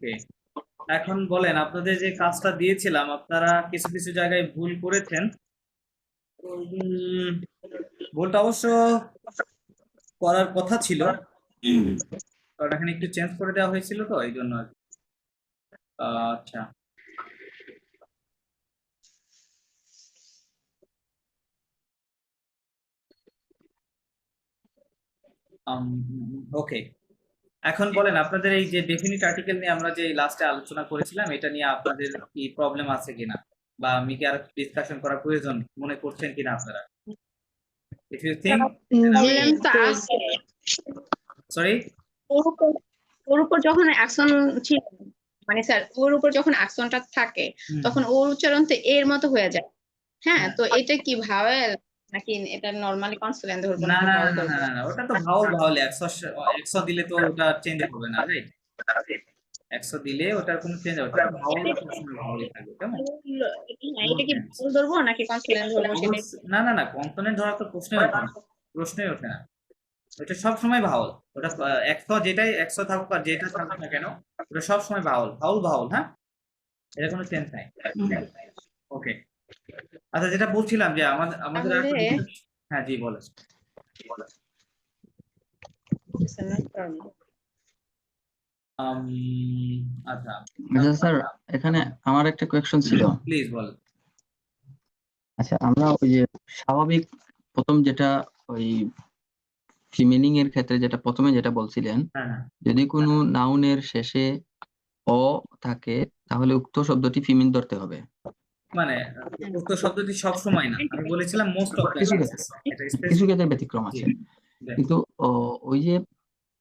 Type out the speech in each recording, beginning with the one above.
ওকে, এখন বলেন আপনাদের যে কাজটা দিয়েছিলাম আপনারা কিছু কিছু জায়গায় ভুল করেছেন। উম, ভুলটা অবশ্য করার কথা ছিল, কারণ এখানে একটু চেঞ্জ করে দেওয়া হয়েছিল তো এই জন্য আর কি। আচ্ছা, ওকে, এখন বলেন আপনাদের এই যে ডেফিনিট আর্টিকেল নিয়ে আমরা যে লাস্টে আলোচনা করেছিলাম এটা নিয়ে আপনাদের কি প্রবলেম আছে কিনা, বা আমি কি আর ডিসকাশন করা প্রয়োজন মনে করছেন কিনা আপনারা? ইফ ইউ থিঙ্ক, প্রবলেম তো আছে। সরি, ওর উপর যখন অ্যাকশন ছিল, মানে স্যার ওর উপর যখন অ্যাকশনটা থাকে তখন ওর উচ্চারণ তো এর মতো হয়ে যায়। হ্যাঁ, তো এটা কি ভাওয়েল নাকি এটা নরমালি কনসোনেন্ট ধরবো না নাকি না ভাওয়েল না না ধরবো? না না, ওটা তো ভাওয়াল ভাওয়াল, 100 দিলে তো ওটা চেঞ্জ হবে না, রাইট? 100 দিলে ওটার কোনো চেঞ্জ হবে না, ওটা ভাওয়াল সবসময় ভাওয়ালই থাকবে, কেমন? এটা কি ভাওয়েল ধরবো নাকি কনসোনেন্ট ধরবো সেটাই। না না না, কনসোনেন্ট ধরা তো প্রশ্নই ওঠে না, প্রশ্নই ওঠে না, ওটা সব সময় ভাওয়াল। ওটা 100 যেটাই 100 থাকুক আর যেটা থাকুক না কেন, ওটা সব সময় ভাওয়াল, ভাওয়াল ভাওয়াল, হ্যাঁ, এটা কোনো চেঞ্জ নাই। ওকে, আচ্ছা, যেটা বলছিলাম যে আমাদের আমাদের তাহলে একটা বিষয়, হ্যাঁ জি বলেন। আম, আচ্ছা, আচ্ছা স্যার, এখানে আমার একটা কোয়েশ্চন ছিল। প্লিজ বলেন। আচ্ছা, আমরা ওই যে স্বাভাবিক প্রথম যেটা ওই ফিমেলিং এর ক্ষেত্রে যেটা প্রথমে যেটা বলছিলেন, হ্যাঁ হ্যাঁ, যদি কোনো নাউনের শেষে অ থাকে তাহলে উক্ত শব্দটি ফিমেল ধরতে হবে। মানে উক্ত শব্দটি সব সময় না, আমি বলেছিলাম মোস্ট অফ দ্য কিছু ক্ষেত্রে কেসেস, এটা কিছু স্পেসিফিক। ক্ষেত্রে ব্যতিক্রম জি, আছে, দেখ, কিন্তু ওই যে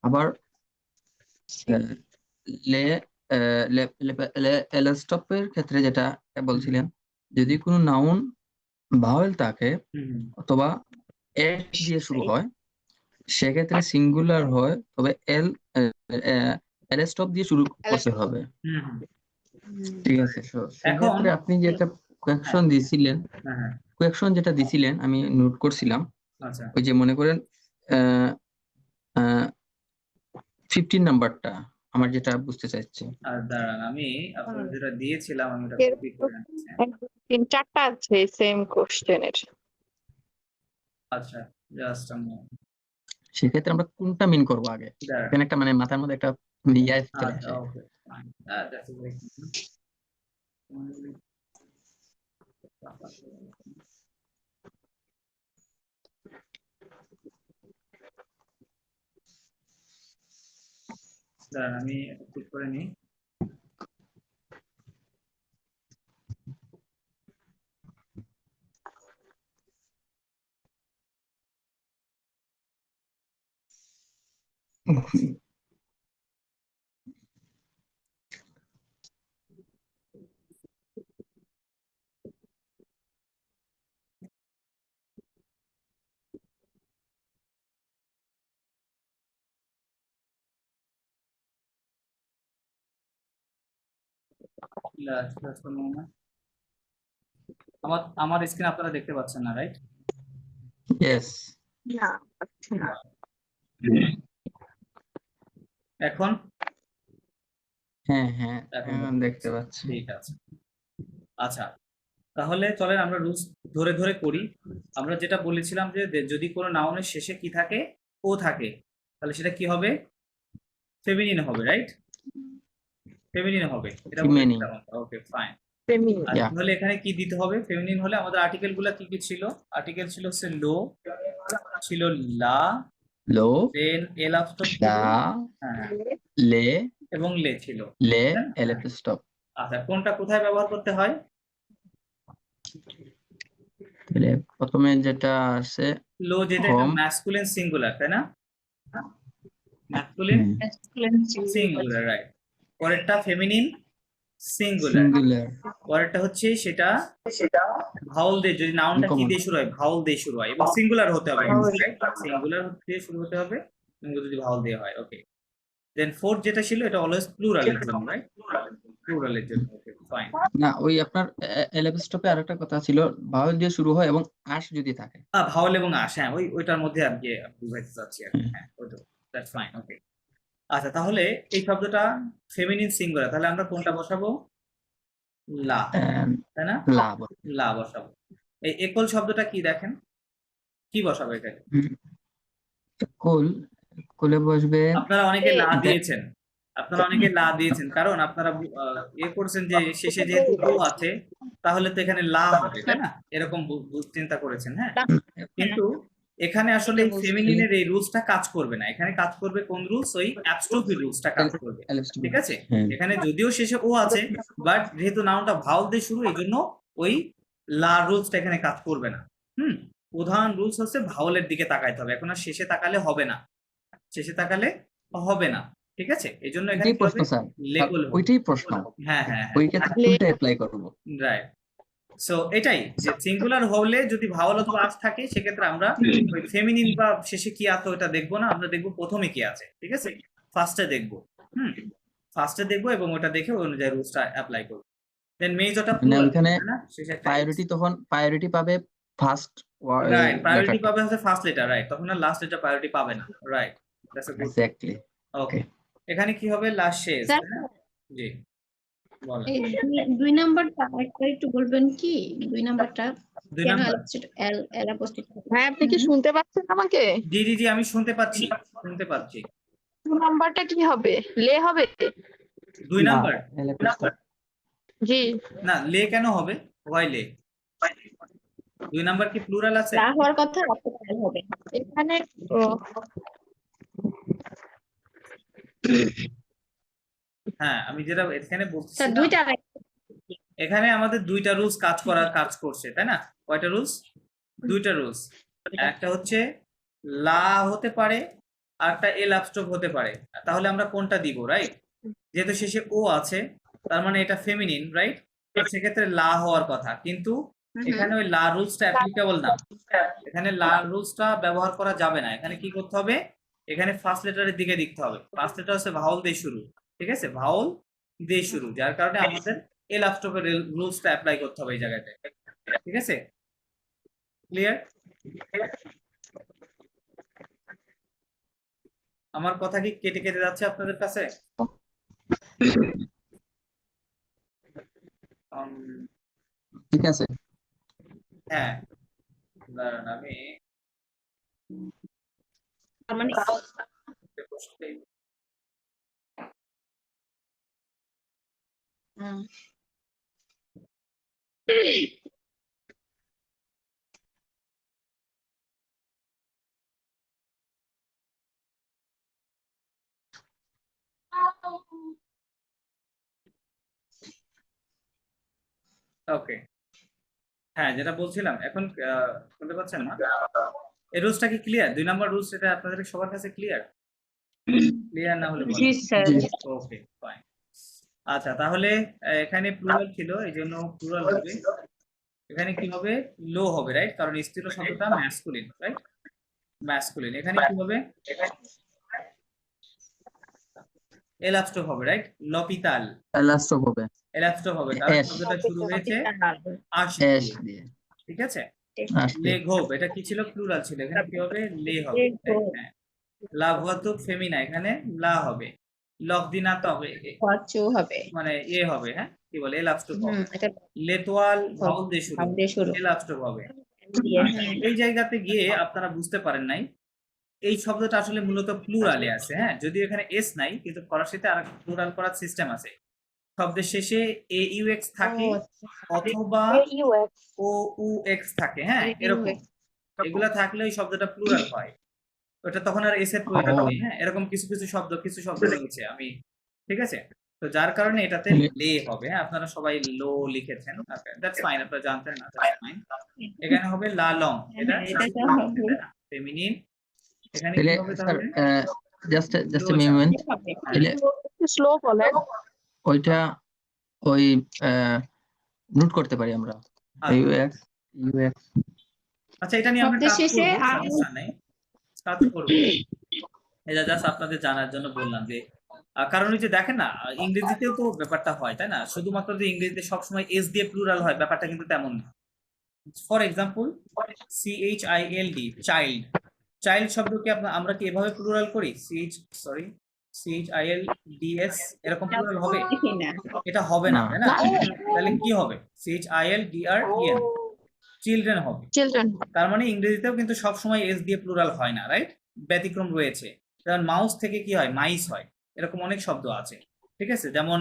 আবার আহ, লে এলস্টপের ক্ষেত্রে যেটা বলছিলেন, যদি কোনো নাউন ভাওয়েল থাকে হুম অথবা এস দিয়ে শুরু হয়, সেক্ষেত্রে সিঙ্গুলার হয়, তবে এল স্টপ দিয়ে শুরু করতে হবে। হুম হুম। ঠিক আছে, তো এখন, সেক্ষেত্রে আপনি যেটা হ্যাঁ কোয়েকশন দিয়েছিলেন, হ্যাঁ হ্যাঁ, কোয়েকশন যেটা দিছিলেন আমি নোট করছিলাম। আচ্ছা, ওই যে মনে করেন 15 নাম্বারটা আমার যেটা বুঝতে চাইছি। আর দাঁড়ান, আমি আপনার যেটা দিয়েছিলাম আমি ওটা কপি এরকম করে নিচ্ছি। 3-4টা আছে সেম কোশ্চেনের। আচ্ছা, জাস্ট সেক্ষেত্রে আমরা কোনটা মিন করবো আগে? দাঁড়ান, এখানে একটা মানে মাথার মধ্যে একটা ইয়ে চলে আচ্ছা, আসে। ওকে, ফাইন, দ্যাটস ভেরি দাঁড়ান, আমি এটা ঠিক করে নিই। Just a moment. আমার আমার স্ক্রিন আপনারা দেখতে পাচ্ছেন না, রাইট? ইয়েস। না, আচ্ছা না। এখন হ্যাঁ হ্যাঁ, এখন এখন দেখতে পাচ্ছি। ঠিক আছে, আচ্ছা, তাহলে চলেন আমরা রুলস ধরে ধরে করি। আমরা যেটা বলেছিলাম যে যদি কোনো নাউনের শেষে কি থাকে, ও থাকে, তাহলে সেটা কি হবে? ফেমিনিন হবে, রাইট? ফেমিনিন হবে, এটা ফিমেনি, বলেছিলাম। ওকে, ফাইন। ফেমিনিন। আচ্ছা, ইয়া, তাহলে এখানে কি দিতে হবে? ফেমিনিন হলে আমাদের আর্টিকেল গুলা কি কি ছিল? আর্টিকেল ছিল হচ্ছে লো, ছিল লা, লো, দেন এল আপস্টপ ছিল, লা, হ্যাঁ, লে, এবং লে ছিল। লে, হ্যাঁ, এলএফ স্টপ। আচ্ছা, কোনটা কোথায় ব্যবহার করতে হয়? তাহলে প্রথমে যেটা আছে লো, যেটা এটা হোম, ম্যাসকুলিন সিঙ্গুলার, তাই না? Masculine singular, right. পরেরটা ফেমিনিন সিঙ্গুলার, সিঙ্গুলার, পরেরটা হচ্ছে সেটা ভাউল দিয়ে, যদি নাউনটা কি আনকমন। দিয়ে শুরু হয়, ভাউল দিয়ে শুরু হয়, এবং সিঙ্গুলার হতে হবে, রাইট? সিঙ্গুলার দিয়ে শুরু হতে হবে এবং যদি ভাউল দিয়ে হয়, ওকে। দেন ফোর্থ যেটা ছিল এটা অলওয়েজ প্লুরালের জন্য, রাইট? প্লুরালের জন্য, ওকে, ফাইন। না, ওই আপনার এলএফ স্টপে আরেকটা কথা ছিল, ভাওয়েল দিয়ে শুরু হয় এবং আশ যদি থাকে। ভাওয়াল এবং আশ, হ্যাঁ, ওইটার মধ্যে আর কি বুঝাইতে চাচ্ছি আর কি, হ্যাঁ, ওইটা, দ্যাটস ফাইন, ওকে। আচ্ছা, তাহলে এই শব্দটা ফেমিনিন সিঙ্গুলার, তাহলে আমরা কোনটা বসাবো? লা, তাই না? লা বল- লা বসাবো। এই একল শব্দটা কি দেখেন, কি বসাবো এখানে? হুম, কুল কুলে বসবে আপনারা অনেকে লা দে- দিয়েছেন, আপনারা অনেকে লা দিয়েছেন, কারণ আপনারা ইয়ে করছেন যে শেষে যেহেতু ও আছে তাহলে তো এখানে লা হবে, তাই না? এরকম চিন্তা করেছেন, হ্যাঁ। কিন্তু এখানে আসলে এটা বুঝছি। ফেমিনিনের এই রুলসটা কাজ করবে না, এখানে কাজ করবে কোন রুলস? ওই অ্যাবস্ট্রোফি রুলসটা কাজ করবে, LSTB ঠিক আছে? হ্যাঁ এখানে যদিও শেষে ও আছে, বাট যেহেতু নাউনটা ভাওয়াল দিয়ে শুরু, এই জন্য ওই লা রুলসটা এখানে কাজ করবে না। প্রধান রুলস হচ্ছে ভাওয়ালের দিকে তাকাইতে হবে, এখন আর শেষে তাকালে হবে না, শেষে তাকালে হবে না, ঠিক আছে? এই জন্য এখানে ওইটাই কি প্রশ্ন হবে? স্যার লেকল হবে। ওইটাই প্রশ্ন হ্যাঁ হ্যাঁ ওই হ্যাঁ, ক্ষেত্রে কোনটা অ্যাপ্লাই করবো রাইট। সো এটাই যে সিঙ্গুলার হলে যদি ভাওয়াল অথবা আস থাকে, সেক্ষেত্রে আমরা ওই ফেমিনিন বা শেষে কি আছে ওটা দেখবো না, আমরা দেখবো প্রথমে কি আছে, ঠিক আছে? ফার্স্টে দেখবো, ফার্স্টে দেখবো এবং ওটা দেখে ওই অনুযায়ী রুলসটা অ্যাপ্লাই করবো। দেন মেজরটা মানে প্লুরাল, ওইখানে তাই না? শেষে একটা প্রায়োরিটি পাবে ফার্স্ট রাইট, প্রায়োরিটি লেটারটা পাবে হচ্ছে ফার্স্ট লেটার, রাইট, তখন আর লাস্ট লেটার প্রায়োরিটি পাবে না, right. That's a good. Exactly ওকে, এখানে কি হবে? লাস্ট শেষ, স্যার, তাই না? জি, বলেন। এই দুই নাম্বারটা একবার একটু বলবেন কি? দুই নাম্বারটা দুই কেন নাম্বার, এল অ্যাপোস্ট্রোফি? হ্যাঁ, আপনি কি শুনতে পাচ্ছেন আমাকে? জি জি জি, আমি শুনতে পাচ্ছি, শুনতে পাচ্ছি। 2 নাম্বারটা কি হবে? লে হবে? দুই না নাম্বার, জি, না লে কেন হবে? ওয়াই লে? দুই নাম্বার কি প্লুরাল আছে? লা হওয়ার কথা, অপশনাল হবে। এখানে ও, হ্যাঁ, আমি যেটা এখানে স্যার বলছিলাম, দুইটা এখানে আমাদের দুইটা রুলস কাজ করছে, তাই না? কয়টা রুলস? দুইটা রুলস। একটা হচ্ছে লা হতে পারে, আর একটা এল আপস্ট্রোক হতে পারে, তাহলে আমরা কোনটা দিব, রাইট? যেহেতু শেষে ও আছে, তার মানে এটা ফেমিনিন, রাইট? সেক্ষেত্রে লা হওয়ার কথা, কিন্তু এখানে ওই লা রুলসটা অ্যাপ্লিকেবল না, এখানে লা রুলসটা ব্যবহার করা যাবে না। এখানে কি করতে হবে? এখানে ফার্স্ট লেটারের দিকে দেখতে হবে, ফার্স্ট লেটার হচ্ছে ভাওয়াল দিয়ে শুরু, ঠিক আছে? ভাওয়াল দিয়ে শুরু, যার কারণে আমাদের এল আপস্ট্রোকের রুলসটা অ্যাপ্লাই করতে হবে এই জায়গাটায়, ঠিক আছে? ক্লিয়ার? আমার কথা কি কেটে কেটে যাচ্ছে আপনাদের কাছে? ঠিক আছে হ্যাঁ, দাঁড়ান আমি তার মানে হুম, ওকে, হ্যাঁ, যেটা বলছিলাম এখন শুনতে পাচ্ছেন না? এই রুলসটা কি ক্লিয়ার? দুই নাম্বার রুলস, এটা আপনাদের সবার কাছে ক্লিয়ার? ক্লিয়ার না হলে জি বলেন। স্যার। ওকে, ফাইন। আচ্ছা, তাহলে এখানে প্লুরাল ছিল, এই জন্য প্লুরাল হবে। এখানে কি হবে? লো হবে, রাইট? কারণ স্ত্রীর শব্দটা ম্যাসকুলিন, রাইট? ম্যাসকুলিন। এখানে কি হবে? এলাস্টক হবে, রাইট? লপিতাল, এলাস্টক হবে এলাস্টক হবে, কারণ অ্যাশ শব্দটা শুরু হয়েছে আশ অ্যাশ দিয়ে, দিয়ে ঠিক আছে? আসবে লেঘব, এটা কি ছিল? প্লুরাল ছিল, এখানে কি হবে? লে হবে, right? হ্যাঁ। লাভওয়াতুক ফেমিনা, এখানে লা হবে। লকদিনাত হবে, হচু হবে। মানে এ হবে, হ্যাঁ, কি বলে? এলাস্টক হবে। এটা লেতোয়াল ভাওয়াল দিয়ে শুরু, ভাব দিয়ে শুরু। এলাস্টক হবে। দিয়ে, আচ্ছা, এই জায়গাতে গিয়ে আপনারা বুঝতে পারেন নাই, এই শব্দটা আসলে মূলত প্লুরালে আছে, হ্যাঁ, যদিও এখানে এস নাই, কিন্তু ফরাসিতে আর প্লুরাল করার সিস্টেম আছে। শব্দের শেষে এ ইউ এক্স থাকে অথবা ও উ এক্স থাকে, হ্যাঁ, এরকম। এগুলা থাকলে ওই শব্দটা প্লুরাল হয়, ওটা তখন আর এস এর প্রয়োজন নেই, হ্যাঁ। এরকম কিছু কিছু শব্দ রয়েছে, আমি, ঠিক আছে? তো যার কারণে এটাতে লে হবে, হ্যাঁ। আপনারা সবাই লো লিখেছেন, দ্যাটস ফাইন, আপনারা জানতেন না, দ্যাটস ফাইন। এখানে হবে লা লং, এটা ফেমিনিন। এখানে কি তাহলে হবে স্যার তাহলে? জাস্ট লো এ মোমেন্ট চাপ। তাহলে একটু স্লো বলেন। ওইটা ওই নোট করতে পারি আমরা ইউএক্স ইউএক্স আচ্ছা, এটা নিয়ে আমরা শব্দের কাজ শেষে করবো, আর সমস্যা নেই, কাজ করবো। এটা জাস্ট আপনাদের জানার জন্য বললাম যে কারণ ওই যে দেখেন না, ইংরেজিতেও তো ব্যাপারটা হয়, তাই না? শুধুমাত্র যে ইংরেজিতে সবসময় এস দিয়ে প্লুরাল হয়, ব্যাপারটা কিন্তু তেমন না। For example, CHILD, child, child শব্দকে আমরা কি এভাবে প্লুরাল করি? CHILDS এরকম প্লুরাল হবে? দেখি না। এটা হবে না, না। তাই না? তাহলে কি হবে? CHILDREN, চিলড্রেন হবে। চিলড্রেন। তার মানে ইংরেজিতেও কিন্তু সবসময় এস দিয়ে প্লুরাল হয় না, রাইট? ব্যতিক্রম রয়েছে। যেমন মাউস থেকে কি হয়? মাইস হয়। এরকম অনেক শব্দ আছে, ঠিক আছে? যেমন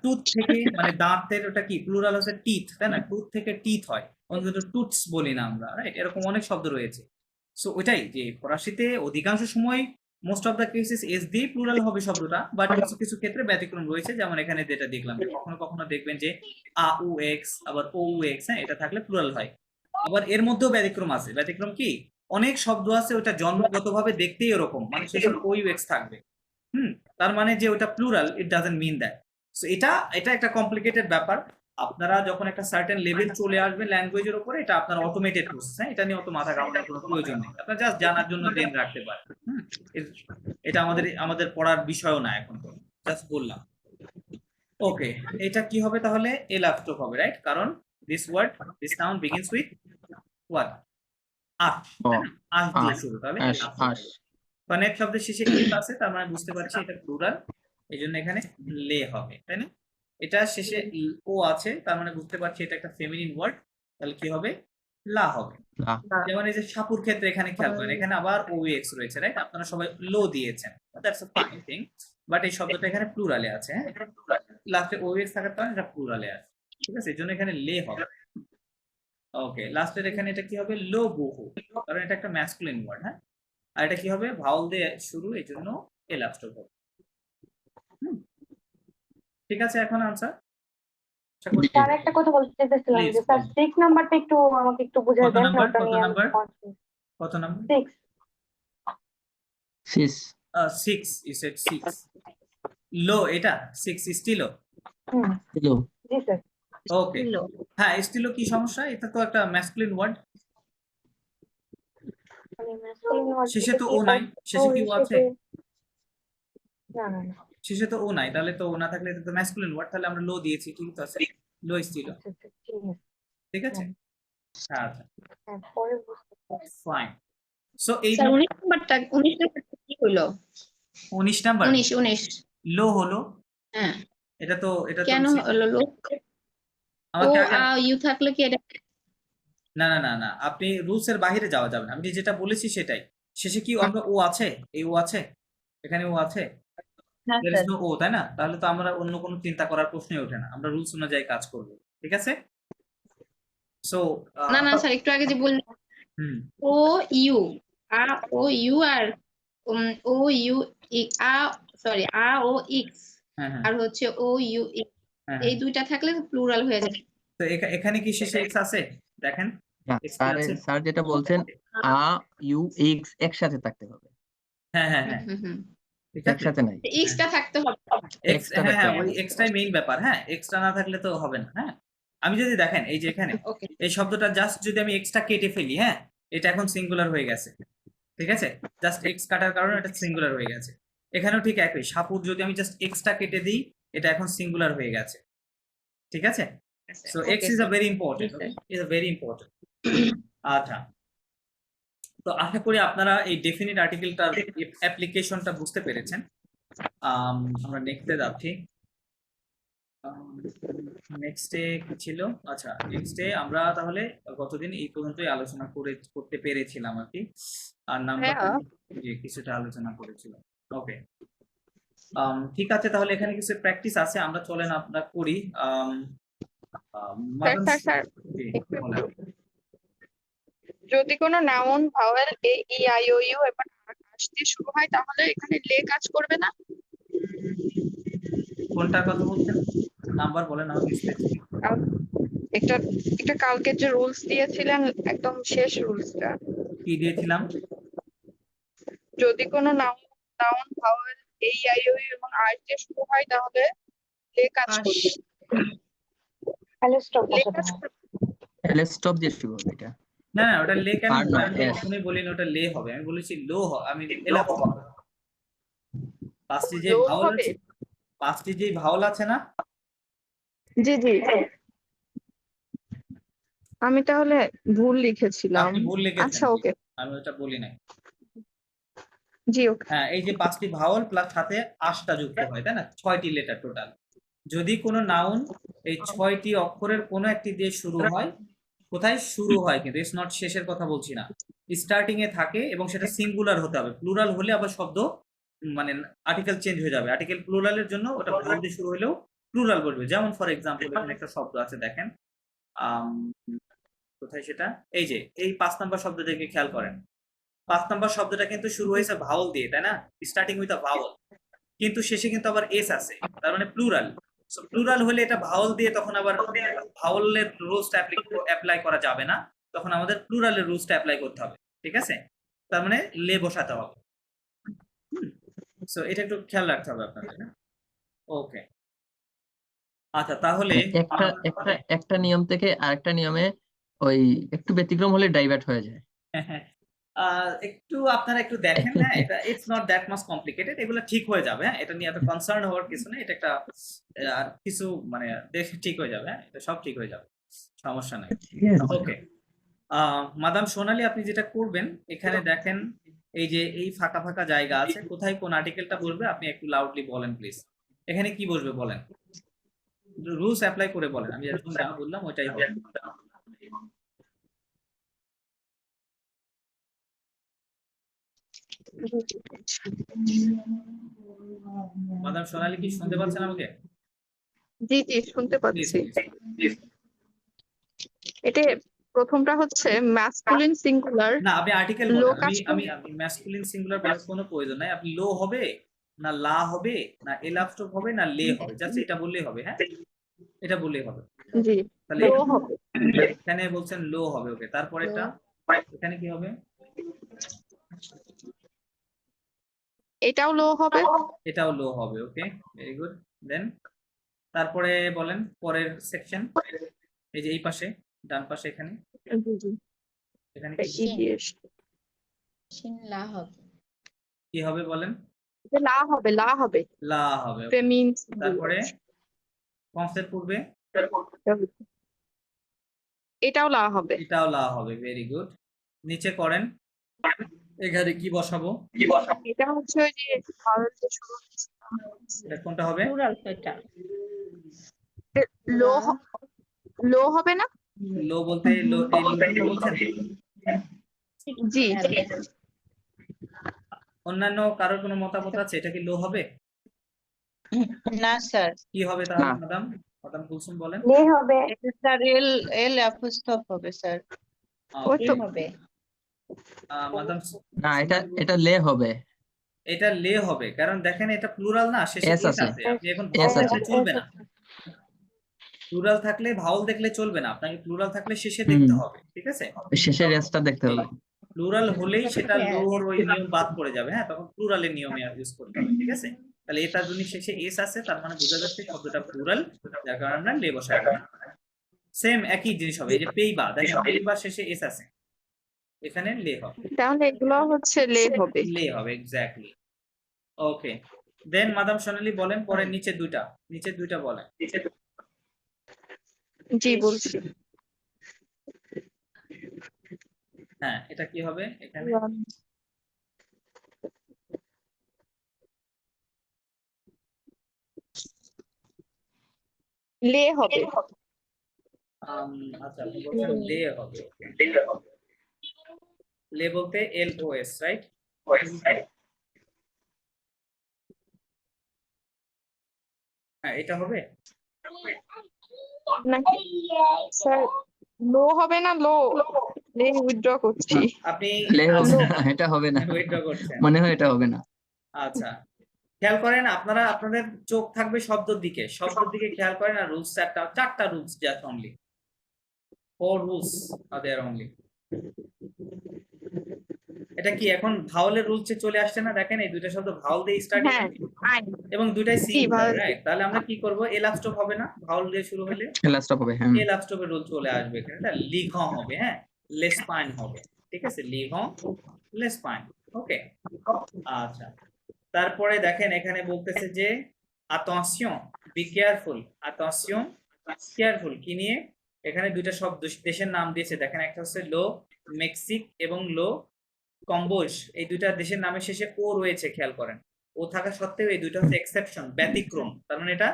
টুথ থেকে মানে দাঁতের ওটা কি প্লুরাল হচ্ছে টিথ, তাই না? টুথ থেকে টিথ হয়, অন্তত টুথস বলি না আমরা, রাইট? এরকম অনেক শব্দ রয়েছে। সো ওইটাই যে ফরাসিতে অধিকাংশ সময় most of the cases S দিয়ে প্লুরাল হবে শব্দটা, বাট কিছু কিছু ক্ষেত্রে ব্যতিক্রম রয়েছে। যেমন এখানে যেটা দেখলাম যে কখনো কখনো দেখবেন যে আ উ এক্স আবার ও উ এক্স, হ্যাঁ, এটা থাকলে প্লুরাল হয়। আবার এর মধ্যেও ব্যতিক্রম আছে। ব্যতিক্রম কি? অনেক শব্দ আছে ওটা জন্মগতভাবে দেখতেই এরকম, মানে শেষে ও ইউ এক্স থাকবে। তার মানে যে ওটা plural, it doesn't mean that. So এটা এটা একটা কমপ্লিকেটেড ব্যাপার। আপনারা যখন একটা সার্টেন লেভেল চলে আসবে ল্যাঙ্গুয়েজের উপরে, এটা আপনার অটোমেটেড প্রসেস, হ্যাঁ, এটা নিয়ে অত মাথা ঘামানোর কোনো প্রয়োজন নেই। আপনারা জাস্ট জানার জন্য জেনে রাখতে পারেন। এটা আমাদের আমাদের পড়ার বিষয়ও না এখন, তো জাস্ট বললাম। ওকে, এটা কি হবে তাহলে? এল আফটক হবে, রাইট? কারণ this word, this noun begins with what? আশ, তাই না? আশ দিয়ে শুরু, তাহলে আশ, এল আফটক আশ। হবে। কনেক্ট শব্দের শেষে এফ আছে, তার মানে বুঝতে পারছি এটা প্লুরাল, এই জন্য এখানে লে হবে, তাই না? এটা শেষে ও আছে, তার মানে বুঝতে পারছি এটা একটা ফেমিনিন ওয়ার্ড, তাহলে কি হবে? লা হবে। লা। যেমন এই যে সাপুর ক্ষেত্রে এখানে খেয়াল করেন, এখানে আবার ও এক্স রয়েছে, রাইট? আপনারা সবাই লো দিয়েছেন, that's a fine thing, but এই শব্দটা এখানে প্লুরালে আছে, হ্যাঁ, লাস্টে ও এক্স থাকার কারণে এটা প্লুরালে আছে, ঠিক আছে? এই জন্য এখানে লে হবে। ওকে, লাস্টের এখানে এটা কি হবে? লো বহু, কারণ এটা একটা ম্যাসকুলিন ওয়ার্ড, হ্যাঁ। আর এটা কি হবে? ভাওয়াল দিয়ে শুরু, এই জন্য এল আফটক হবে। ঠিক আছে, এখন আনসার স্যার একটা কথা বলতে চাইছিলাম Please, যে স্যার please. 6 নাম্বারটা একটু আমাকে একটু বুঝাই কত দেন, নাম্বার? ওটা কত নিয়ে আমি নাম্বার? confused। কত নাম্বার? 6। 6। 6, you said 6. লো, এটা 6 স্টিলো। হুম, হ্যালো। জি স্যার। ওকে, হ্যাঁ, স্টিলো কি সমস্যা? এটা তো একটা ম্যাসকুলিন ওয়ার্ড, মানে masculine word শেষে এটা তো কি ও নাই, অর্থ শেষে কি ও আছে? হিসেবে? না না না, শেষে তো ও নাই, তাহলে তো ও না থাকলে এটা তো ম্যাসকুলিন ওয়ার্ড, তাহলে আমরা লো দিয়েছি, ঠিক তো আছে? লো স্টিলো, আচ্ছা আচ্ছা, ঠিক আছে। ঠিক আছে? হ্যাঁ, আচ্ছা, হ্যাঁ, পরে বুঝতে পারছি। ফাইন। সো এই স্যার 19 নাম্বারটা কি হলো? 19 নাম্বার 19 লো হলো, হ্যাঁ, এটা তো কেন হলো লো? ও আমাকে আগে আ ইউ থাকলে কি এটা? না না না না, আপনি রুলস এর বাইরে যাওয়া যাবে না। আমি যেটা বলেছি সেটাই। শেষে কি আমরা ও আছে? এই ও আছে, এখানে ও আছে, না there is স্যার। no ও, তাই না? তাহলে তো আমরা অন্য কোনো চিন্তা করার প্রশ্নই ওঠে না, আমরা রুলস অনুযায়ী কাজ করব, ঠিক আছে? সো না না স্যার, একটু আগে যে বললেন hmm, O U, uh O U আর O U uh sorry uh O X হ্যাঁ হ্যাঁ আর হচ্ছে ও ইউ এক্স, হ্যাঁ এই হ্যাঁ। দুইটা থাকলে প্লুরাল হয়ে যাবে। তো এখানে কি শেষে এক্স আছে? দেখেন, এক্স কি স্যার আছে? স্যার যেটা বলছেন আ ইউ এক্স একসাথে থাকতে হবে, হ্যাঁ হ্যাঁ হ্যাঁ, হুম। ঠিক আছে। একসাথে নাই। এক্সটা থাকতে হবে। এক্স, এক্সট্রা হ্যাঁ থাকতে হ্যাঁ, হবে। ওই এক্সট্রাই মেইন ব্যাপার, হ্যাঁ, এক্সট্রা না থাকলে তো হবে না, হ্যাঁ। আমি যদি দেখেন এই যে এখানে ওকে, এই শব্দটা জাস্ট যদি আমি এক্সট্রা কেটে ফেলি, হ্যাঁ, এটা এখন সিঙ্গুলার হয়ে গেছে, ঠিক আছে? জাস্ট এক্স কাটার কারণে এটা সিঙ্গুলার হয়ে গেছে। এখানেও ঠিক একই, সাপুর যদি আমি জাস্ট এক্সট্রা কেটে দিই, এটা এখন সিঙ্গুলার হয়ে গেছে, ঠিক আছে? So x is a very important, is a very important. আচ্ছা, তো আশা করি আপনারা এই ডেফিনিট আর্টিকেলটার অ্যাপ্লিকেশনটা বুঝতে পেরেছেন। আমরা নেক্সটে যাচ্ছি। নেক্সটে কি ছিল? আচ্ছা, নেক্সটে আমরা তাহলে গতদিন এই পর্যন্তই আলোচনা করতে পেরেছিলাম আর কি। আর নাম্বার যে কিছুটা আলোচনা করেছিলাম। ওকে, ঠিক আছে, তাহলে এখানে কিছু প্র্যাকটিস আছে, আমরা চলেন আমরা করি। মাদান, স্যার জি, একটু বলেন। যদি কোনো noun vowel A E I O U এবং আশ দিয়ে শুরু হয় তাহলে এখানে লে কাজ করবে না? কোনটার কথা বলছেন? নাম্বার বলেন আমাকে স্পেসিফিক। একটা একটা কালকে যে রুলস দিয়েছিলেন, একদম শেষ রুলসটা, কি দিয়েছিলাম? যদি কোনো noun vowel A E I O U এবং আশ দিয়ে শুরু হয় তাহলে লে কাজ করবে। লে কাজ করবে। এল স্টপ দিয়ে শুরু হবে এটা। না না, ওটা লে কেন আর হবে? না, আমি তো এস। কখনোই বলিনি ওটা লে হবে, আমি বলেছি লো আমি এলাপ হবে। পাঁচটি যে লো ভাওয়াল হবে। আছে, পাঁচটি যে ভাওয়াল আছে না, জি জি, আমি তাহলে ভুল লিখেছিলাম। আপনি ভুল লিখেছেন, আচ্ছা ওকে। আমি ওটা বলি নাই। জি ওকে হ্যাঁ, এই যে 5টি ভাওয়াল প্লাস সাথে 8টা যুক্ত হয়, তাই না? 6টি লেটার টোটাল। যদি কোনো নাউন এই 6টি অক্ষরের কোনো একটি দিয়ে শুরু হয়, কোথায় শুরু হয় কিন্তু ইটস নট শেষের কথা বলছি না, স্টার্টিং এ থাকে এবং সেটা সিঙ্গুলার হতে হবে। প্লুরাল হলে আবার শব্দ মানে আর্টিকেল চেঞ্জ হয়ে যাবে। আর্টিকেল প্লুরালের জন্য ওটা ভাওয়াল দিয়ে শুরু হলেও প্লুরাল বলবে। যেমন ফর এক্সাম্পল এখানে একটা শব্দ আছে দেখেন, আম, কোথায় সেটা, এই যে এই 5 নাম্বার শব্দটাকে খেয়াল করেন। 5 নাম্বার শব্দটা কিন্তু শুরু হয়েছে ভাওয়াল দিয়ে, তাই না? স্টার্টিং উইথ আ ভাওয়াল, কিন্তু শেষে কিন্তু আবার এস আছে, তার মানে প্লুরাল। সো প্লুরাল হলে এটা ভাওয়াল দিয়ে, তখন আবার ভাওয়ালের রুলসটা অ্যাপ্লাই করা যাবে না, তখন আমাদের প্লুরালের রুলসটা অ্যাপ্লাই করতে হবে, ঠিক আছে? তার মানে লে বসাতে হবে। সো এটা একটু খেয়াল রাখতে হবে আপনাদের, না? ওকে, আচ্ছা তাহলে একটা একটা একটা নিয়ম থেকে আরেকটা নিয়মে ওই একটু ব্যতিক্রম হলে ডাইভার্ট হয়ে যায়। একটু আপনারা একটু দেখেন, হ্যাঁ, এটা it's not that much complicated, এগুলো ঠিক হয়ে যাবে। হ্যাঁ, এটা নিয়ে এত কনসার্ন হওয়ার কিছু নেই, এটা একটা আর কিছু মানে দেখে ঠিক হয়ে যাবে। হ্যাঁ, এটা সব ঠিক হয়ে যাবে, সমস্যা নাই। ওকে, মাদাম সোনালী, আপনি যেটা করবেন এখানে দেখেন, এই যে এই ফাঁকা ফাঁকা জায়গা আছে, কোথায় কোন আর্টিকেলটা বসবে আপনি একটু লাউডলি বলেন প্লিজ। এখানে কি বসবে বলেন, রুলস অ্যাপ্লাই করে বলেন, আমি এখন যা বললাম ওইটাই হবে। মাদাম সোনালী কি শুনতে পাচ্ছেন আমাকে? জি জি শুনতে প্লিজ পাচ্ছি। প্লিজ। এটা প্রথমটা হচ্ছে ম্যাসকুলিন সিঙ্গুলার না, আপনি আর্টিকেল লো বলেন, আমি কাজ আমি আমি ম্যাসকুলিন সিঙ্গুলার বলার কোনো প্রয়োজন নাই। আপনি লো হবে না লা হবে না এলাস্টপ হবে না লে হবে, জাস্ট এটা বললেই হবে। হ্যাঁ, এটা বললেই হবে। জি তাহলে লো হবে এখানে বলছেন লো হবে, ওকে, তারপরে এটা এখানে কি হবে? এটাও লো হবে এটাও লো হবে, ওকে, ভেরি গুড। দেন তারপরে বলেন পরের সেকশন, এই যে এই পাশে ডান পাশে এখানে জি জি এখানে ইডিএস লা হবে। কি হবে বলেন? লা হবে লা হবে লা হবে, okay. ফেমিন তারপরে কনসেপ্ট পূর্বে এটাও লা হবে এটাও লা হবে, ভেরি গুড। নিচে করেন, এখানে কি বসাবো? এটা হচ্ছে ওই যে ভাওয়েল দিয়ে শুরু হচ্ছে এটা কোনটা হবে? প্লুরাল এটা। লো লো হবে না লো বলতে লো, এই লোটা বলছেন? জি অন্যান্য কারোর কোনো মতামত আছে, এটা কি লো হবে? না স্যার, কি হবে তাহলে না। ম্যাডাম? ম্যাডাম কুলসুম বলেন। লে হবে এটা স্যার এল এল অ্যাপোস্ট্রফ হবে স্যার। ওই তো হবে। ম্যাডাম, না, এটা লে হবে। এটা লে হবে, কারণ দেখেন এটা প্লুরাল না, শেষে এস এস আছে। আছে। আপনি এখন এস ভাওয়াল আছে। দেখলে চলবে না, প্লুরাল থাকলে ভাওয়াল দেখলে চলবে না, আপনাকে প্লুরাল থাকলে শেষে হুম। দেখতে হবে, ঠিক আছে? শেষের রেসটা দেখতে হবে। প্লুরাল হলেই সেটা লোর ওই নিয়ম বাদ পড়ে যাবে। হ্যাঁ, তখন প্লুরালের নিয়মে ইউজ করতে হবে, ঠিক আছে? তাহলে এটা যদি শেষে এস আছে, তার মানে বোঝা যাচ্ছে শব্দটা প্লুরাল, যার কারণে আমরা লে বসাই। সেম একই জিনিস হবে, এই যে পেইবা, দেখেন পেইবা শেষে এস আছে, এখানে লে হবে, তাহলে এগুলো হচ্ছে লে হবে লে হবে, এক্স্যাক্টলি। ওকে, দেন মাদাম সোনালী বলেন পরে নিচে দুইটা বলেন। জি বলছি হ্যাঁ, এটা কি হবে এখানে? লে হবে আচ্ছা, আপনি বলছেন লে হবে, লে বলতে এল ও এস, রাইট? হ্যাঁ, এটা হবে। নাকি স্যার লো হবে না লো লে উইথড্র করছি আপনি লে হবে না, এটা হবে না, উইথড্র করছেন, মনে হয় এটা হবে না। আচ্ছা। খেয়াল করেন, আপনারা আপনাদের চোখ থাকবে শব্দের দিকে খেয়াল করেন, আর রুলস চারটা rules just only 4 rules are there only। এটা কি এখন ভাওয়ালের রুলসে চলে আসছে না? দেখেন এই দুইটা শব্দ ভাওয়াল দিয়ে স্টার্ট হ্যাঁ আই এবং দুইটাই জি, সিঙ্গুলার, ভাওয়াল। রাইট? তাহলে আমরা কি করব, এলাস্টপ হবে না, ভাওয়াল দিয়ে শুরু হলে লাস্ট হবে। হ্যাঁ, এলাস্টপের রুল চলে আসবে এখানে, এটা লিঘম হবে, হ্যাঁ, লেসপাইন হবে, ঠিক আছে? লিঘম লেসপাইন, ওকে, আচ্ছা। তারপরে দেখেন এখানে বলতেছে যে attention be careful, attention careful কি নিয়ে? এখানে দুইটা শব্দ দেশের নাম দিয়েছে, দেখেন একটা হচ্ছে লো মেক্সিক এবং লো কম্বোজ, এই দুইটা দেশের নামের শেষে ও রয়েছে, খেয়াল করেন। ও থাকা সত্ত্বেও এই দুইটা হচ্ছে এক্সেপশন, ব্যতিক্রম। তার মানে এটা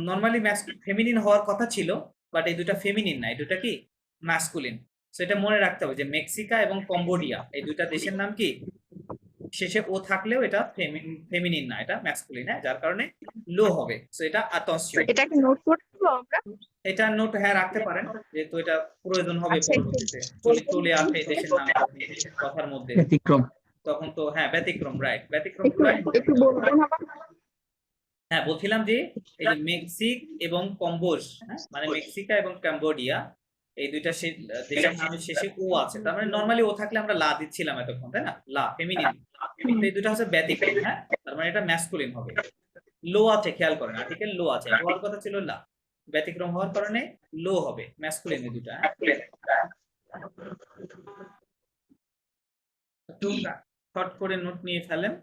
নর্মালি ফেমিনিন হওয়ার কথা ছিল, বাট এই দুইটা ফেমিনিন না, এই দুইটা কি ম্যাসকুলিন। সো এটা মনে রাখতে হবে যে মেক্সিকা এবং কম্বোডিয়া এই দুইটা দেশের নাম কি শেষে ও থাকলেও এটা ফেমিনিন না, এটা ম্যাসকুলিন, হ্যাঁ, যার কারণে লো হবে। সো এটা আতসিয়ন। এটাকে নোট করে দেবো আমরা? এটা নোট হ্যাঁ রাখতে পারেন, যেহেতু এটা প্রয়োজন হবে আচ্ছা, একটু পরবর্তীতে, চলে আসে এই দেশের নাম কথার মধ্যে, ব্যতিক্রম। তখন তো হ্যাঁ ব্যতিক্রম, রাইট, ব্যতিক্রম একটু right? একটু বলবেন আবার? হ্যাঁ বলছিলাম যে এই যে মেক্সিক এবং কম্বোজ, হ্যাঁ, মানে মেক্সিকা এবং কম্বোডিয়া এই দুইটা দেশের নামের শেষে ও আছে। তার মানে নর্মালি ও থাকলে আমরা লা দিচ্ছিলাম এতক্ষণ, তাই না, লা ফেমিনিন। এই দুইটা হচ্ছে ব্যতিক্রম, হ্যাঁ, তার মানে এটা ম্যাসকুলিন হবে। লো আছে, খেয়াল করেন, আর্টিকেল লো আছে, হওয়ার কথা ছিল লা, ব্যতিক্রম হওয়ার কারণে লো হবে, ম্যাসকুলিন এই দুটা, হ্যাঁ। একটু শর্ট করে নোট নিয়ে ফেলেন,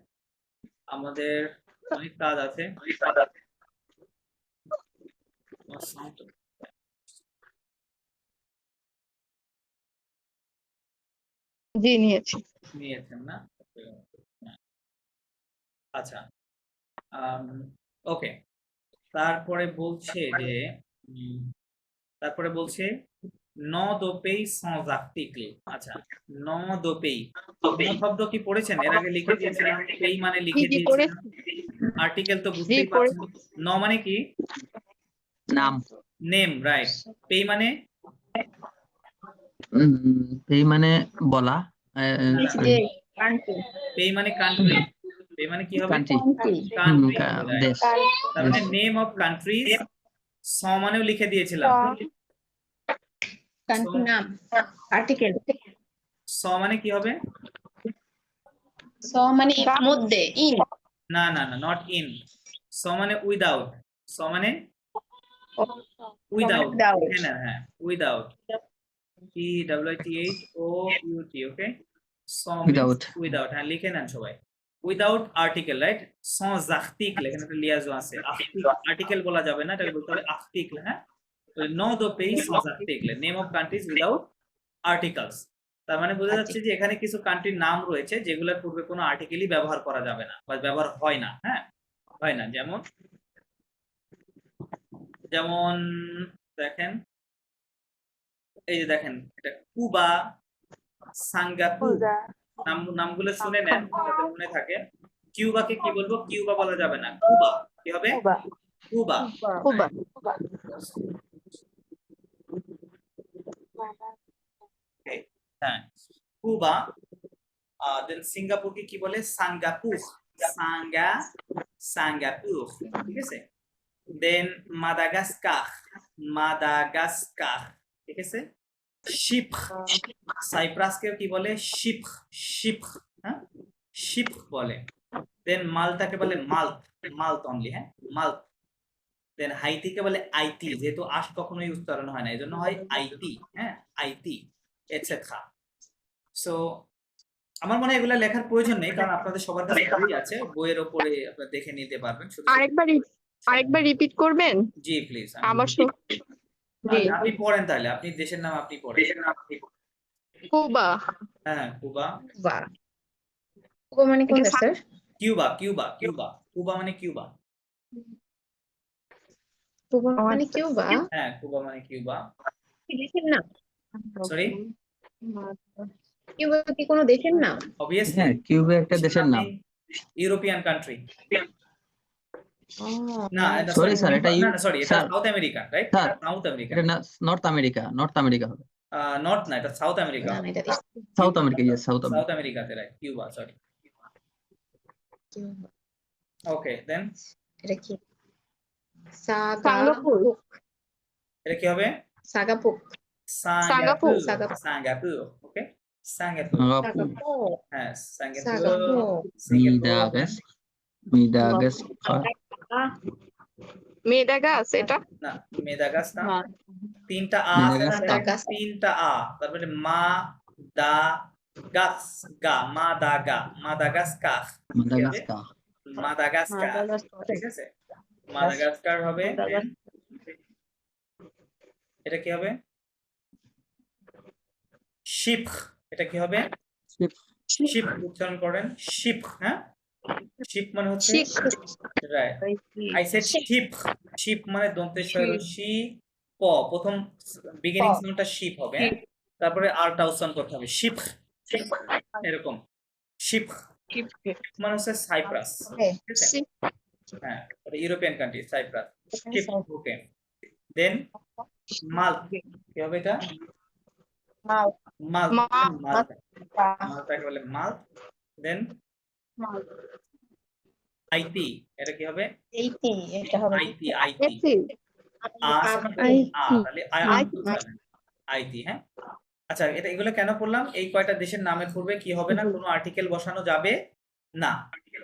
আমাদের অনেক কাজ আছে। জি, নিয়েছি। নিয়েছেন না? আচ্ছা, ওকে। তারপরে বলছে যে তারপরে বলছে ন দো পেই sans article। আচ্ছা, ন দো পেই, ন শব্দ কি পড়েছেন? এর আগে লিখে দিয়েছিলাম, পেই মানে জি লিখে জি দিয়েছিলাম, আর্টিকেল তো বুঝতেই পড়েছি। পারছেন। ন মানে কি? নাম। Name, right. পেই মানে এই মানে বলা, যে কান্ট্রি পেই মানে কান্ট্রি, পেই মানে কি হবে? কান্ট্রি, কান্ট্রি, দেশ। তার মানে নেম অফ কান্ট্রিজ। স মানেও লিখে দিয়েছিলাম, কান্ট্রি নাম আর্টিকেল। স মানে কি হবে? স মানে মধ্যে, ইন। না না না, নট ইন। স মানে উইদাউট, স মানে উইদাউট, Without. হ্যাঁ, without, T W I T H O U T, okay. Without. Without, হ্যাঁ লিখে নেন সবাই। Without article, right. sans article, এখানে একটা লিয়াজো আছে, আর্টিকেল বলা যাবে না, এটাকে বলতে হবে আর্টিকেল, হ্যাঁ। নো দো পেই sans article, name of countries without articles. তার মানে বোঝা যাচ্ছে যে এখানে কিছু কান্ট্রির নাম রয়েছে যেগুলোর পূর্বে কোনো আর্টিকেলই ব্যবহার করা যাবে না বা ব্যবহার হয় না, হ্যাঁ, হয় না। যেমন যেমন দেখেন, এই যে দেখেন, এটা কুবা, সিঙ্গাপুর, নামগুলো শুনে নেন যাতে মনে থাকে। কিউবাকে কি বলবো? কিউবা বলা যাবে না, কুবা। কি হবে? কুবা। কুবা। হ্যাঁ, কুবা। দেন সিঙ্গাপুরকে কি বলে? সাঙ্গাপুর, সাঙ্গাপুর, ঠিক আছে। দেন মাদাগাস্কার, মাদাগাস্কার, ঠিক আছে। শিপ, সাইপ্রাসকে কি বলে? শিপ, শিপ, হ্যাঁ, শিপ বলে। দেন মালটাকে বলে মাল্ট, মাল্ট অনলি, হ্যাঁ, মাল্ট। দেন হাইতিকে বলে আইটি, যেহেতু আশ কখনোই উচ্চারণ হয় না, এই জন্য হয় আইটি, হ্যাঁ, আইটি, এটসেট্রা। সো আমার মনে হয় এগুলা লেখার প্রয়োজন নেই, কারণ আপনাদের সবার কাছে বই আছে, বইয়ের ওপরে আপনারা দেখে নিতে পারবেন। শুধু আরেকবার রিপিট করবেন? জি প্লিজ। আবার জি। আপনি পড়েন তাহলে, আপনি দেশের নাম আপনি পড়েন। কুবা। হ্যাঁ, কুবা। কুবা, কুবা মানে কোনটা sir? Cuba, Cuba, Cuba, Quba মানে কিউবা। কুবা মানে কিউবা? হ্যাঁ, কুবা মানে কিউবা। কি দেশের নাম? সরি, কিউবা কি কোনো দেশের নাম? অবভিয়াসলি। হ্যাঁ, কিউবা একটা দেশের নাম। European country. ও, না, সরি স্যার, এটা না সরি, এটা sir, south America, right? Sir, south America, এটা নর্থ আমেরিকা, নর্থ আমেরিকা হবে। নর্থ না, এটা সাউথ আমেরিকা, না, এটা south America, yes, south south America. আমেরিকাতে, রাইট, কিউবা, সরি। কিউবা। ওকে, দেন এটা কি? সিঙ্গাপুর। এটা কি হবে? সাগাপুক। সিঙ্গাপুর, সাগাপুর। সিঙ্গাপুর, ওকে, সিঙ্গাপুর, সাগাপুক। হ্যাঁ, সিঙ্গাপুর, সাগাপুক। সিঙ্গাপুর। মিডাগাস্কার। মেডাগাস এটা? না, মেদাগাস না, তিনটা আ আছে না, মেদাগাস্কার। তিনটা আ, তারপরে মা দা গাস গা, মা দা গা, মাদাগাস্কার, মাদাগাস্কার। মাদাগাস্কার, ঠিক আছে, মাদাগাস্কার হবে। এটা কি হবে? শিপ, এটা কি হবে? শিপ উচ্চারণ করেন শিপ, হ্যাঁ শিপ মানে হচ্ছে শিখ right I said ship, ship মানে দন্তেশ্বর শি প, প্রথম বিগিনিং সাউন্ডটা শিপ হবে, হ্যাঁ তারপরে আরটা উচ্চারণ করতে হবে শিপ, এরকম শিপ মানে হচ্ছে সাইপ্রাস, ঠিক আছে শিখ হ্যাঁ ওটা ইউরোপিয়ান কান্ট্রি সাইপ্রাস শিপ, ওকে দেন মাল, কি হবে এটা মাল, মালটা মালটাকে বলে মাল, দেন আইতি, এটা কি হবে আইতি, আইতি তাহলে আইতি, হ্যাঁ আচ্ছা এটা এগুলো কেন করলাম, এই কয়টা দেশের নামে পড়বে কি হবে না, কোনো আর্টিকেল বসানো যাবে না,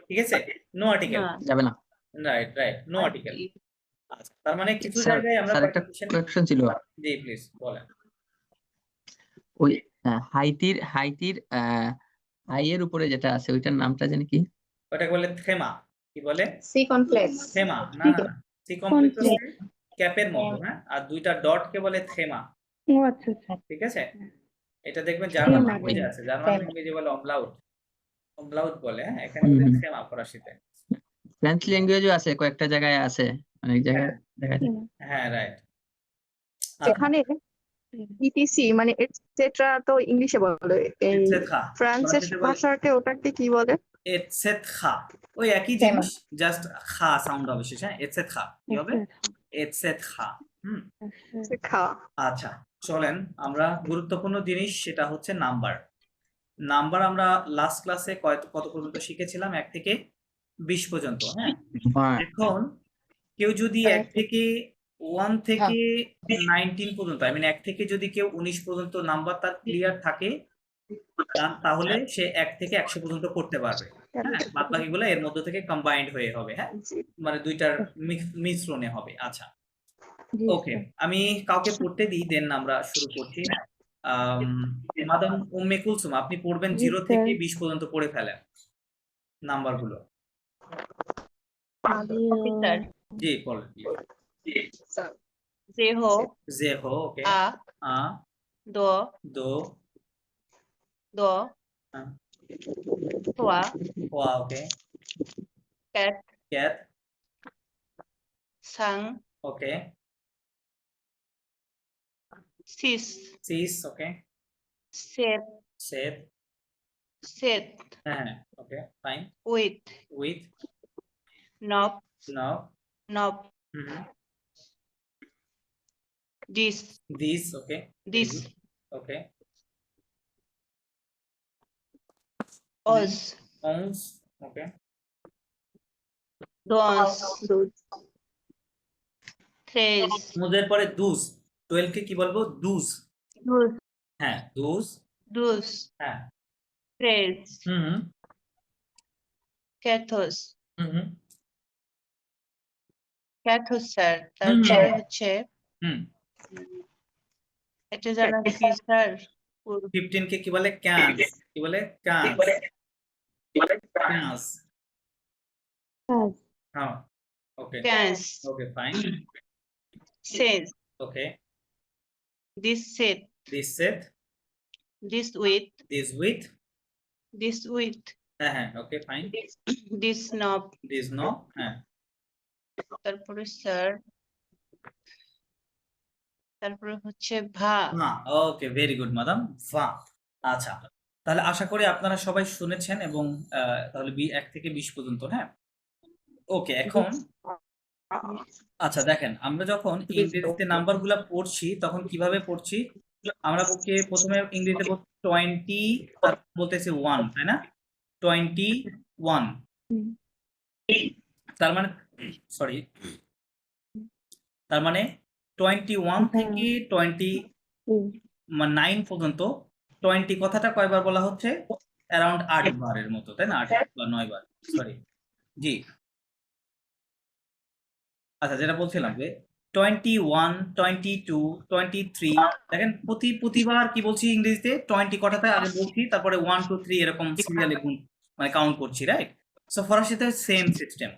ঠিক আছে নো আর্টিকেল, যাবে না রাইট রাইট নো আর্টিকেল। আচ্ছা তার মানে কিছু স্যার জায়গায় আমরা স্যার একটা কয়েকটা দেশের কোয়েশ্চেন ছিল জি প্লিজ বলেন। ওই হাইতির আই এর উপরে যেটা আছে ওইটার নামটা জানি কি? ওটাকে বলে থেমা, কি বলে সি কমপ্লেক্স থেমা, না না না সি কমপ্লেক্স হচ্ছে ক্যাপের মতো, হ্যাঁ আর দুইটা ডট কে বলে থেমা, ও আচ্ছা আচ্ছা ঠিক আছে এটা দেখবেন জার্মান থেমা, ল্যাঙ্গুয়েজে আছে, জার্মান ল্যাঙ্গুয়েজে বলে অমলাউট, অমলাউট বলে, হ্যাঁ এখানে হুম, বলে হুম। থেমা ফরাসিতে, ফ্রেঞ্চ ল্যাঙ্গুয়েজও আছে, কয়েকটা জায়গায় আছে, অনেক জায়গায় দেখা যায়। হ্যাঁ রাইট এখানে ইটিসি মানে এটসেট্রা তো ইংলিশে বলে, এই এটসেট্রা ফ্রান্সের ভাষাতে ওটাকে কি বলে? এটসেট্রা ওই একই জিনিস জাস্ট খা সাউন্ড হবে শেষে, হ্যাঁ এটসেট্রা কি হবে এটসেট্রা, হুম শেখা আচ্ছা চলেন আমরা গুরুত্বপূর্ণ জিনিস সেটা হচ্ছে নাম্বার, নাম্বার আমরা লাস্ট ক্লাসে কত পর্যন্ত শিখেছিলাম 1 থেকে 20 পর্যন্ত, হ্যাঁ হ্যাঁ, এখন কেউ যদি 1 থেকে 1 থেকে 19 পর্যন্ত আই মিন 1 থেকে যদি কেউ 19 পর্যন্ত নাম্বার তার ক্লিয়ার থাকে তাহলে সে 1 থেকে 100 পর্যন্ত করতে পারবে, হ্যাঁ বাদ বাকিগুলো এর মধ্যে থেকে কম্বাইন্ড হয়ে হবে, হ্যাঁ মানে দুইটার মিশ্রণে হবে। আচ্ছা ওকে আমি কাউকে পড়তে দিই দেন আমরা শুরু করছি। মাদাম উম্মে কুলসুম আপনি পড়বেন 0 থেকে 20 পর্যন্ত পড়ে ফেলেন নাম্বারগুলো, জি বলেন Zeho, জেহো okay a, a do, দো do, Ah. tua, ওয়া ওকে cat, ক্যাট sang, ওকে sis, সিস ওকে set, সেট set, হ্যাঁ ওকে ফাইন with, উইথ knob, নাও knob, this, দিস ওকে this, ওকে os, অনস ওকে dons, tres, মুজের পরে দুস 12 কে কি বলবো দুস, dus, হ্যাঁ দুস dus, হ্যাঁ tres, হুম cathos, হুম cathos স্যার তারপরে হচ্ছে হুম এটা জানা কি স্যার 15 কে কি বলে ক্যান্স, কি বলে ক্যান্স ক্যান্স হ্যাঁ okay cans, okay fine says, okay this set, দিস সেট this with, দিস উইথ হ্যাঁ হ্যাঁ ওকে ফাইন this knob, দিস নো হ্যাঁ তারপরে স্যার তারপরে হচ্ছে ভা না ওকে ভেরি গুড ম্যাডাম ভা আচ্ছা তাহলে আশা করি আপনারা সবাই শুনেছেন এবং তাহলে 1 থেকে 20 পর্যন্ত, হ্যাঁ ওকে এখন আচ্ছা দেখেন আমরা যখন ইংরেজিতে নাম্বারগুলো পড়ছি তখন কিভাবে পড়ছি, আমরা ওকে প্রথমে ইংরেজিতে 20 তারপর বলতেছি 1 তাই না 21 তার মানে সরি তার মানে 21 থেকে 29 পর্যন্ত 20 কথাটা কয়বার বলা হচ্ছে অ্যারাউন্ড 8 বারের মতো তাই না 8 বা 9 বার সরি জি আচ্ছা যেটা বলছিলাম যে 21 22 23 দেখেন প্রতিবার কি বলছি ইংরেজিতে 20 কথাটা আগে বলছি তারপরে 1 2 3 এরকম সিরিয়ালে মানে কাউন্ট করছি রাইট, সো ফরাসিতে সেম সিস্টেম,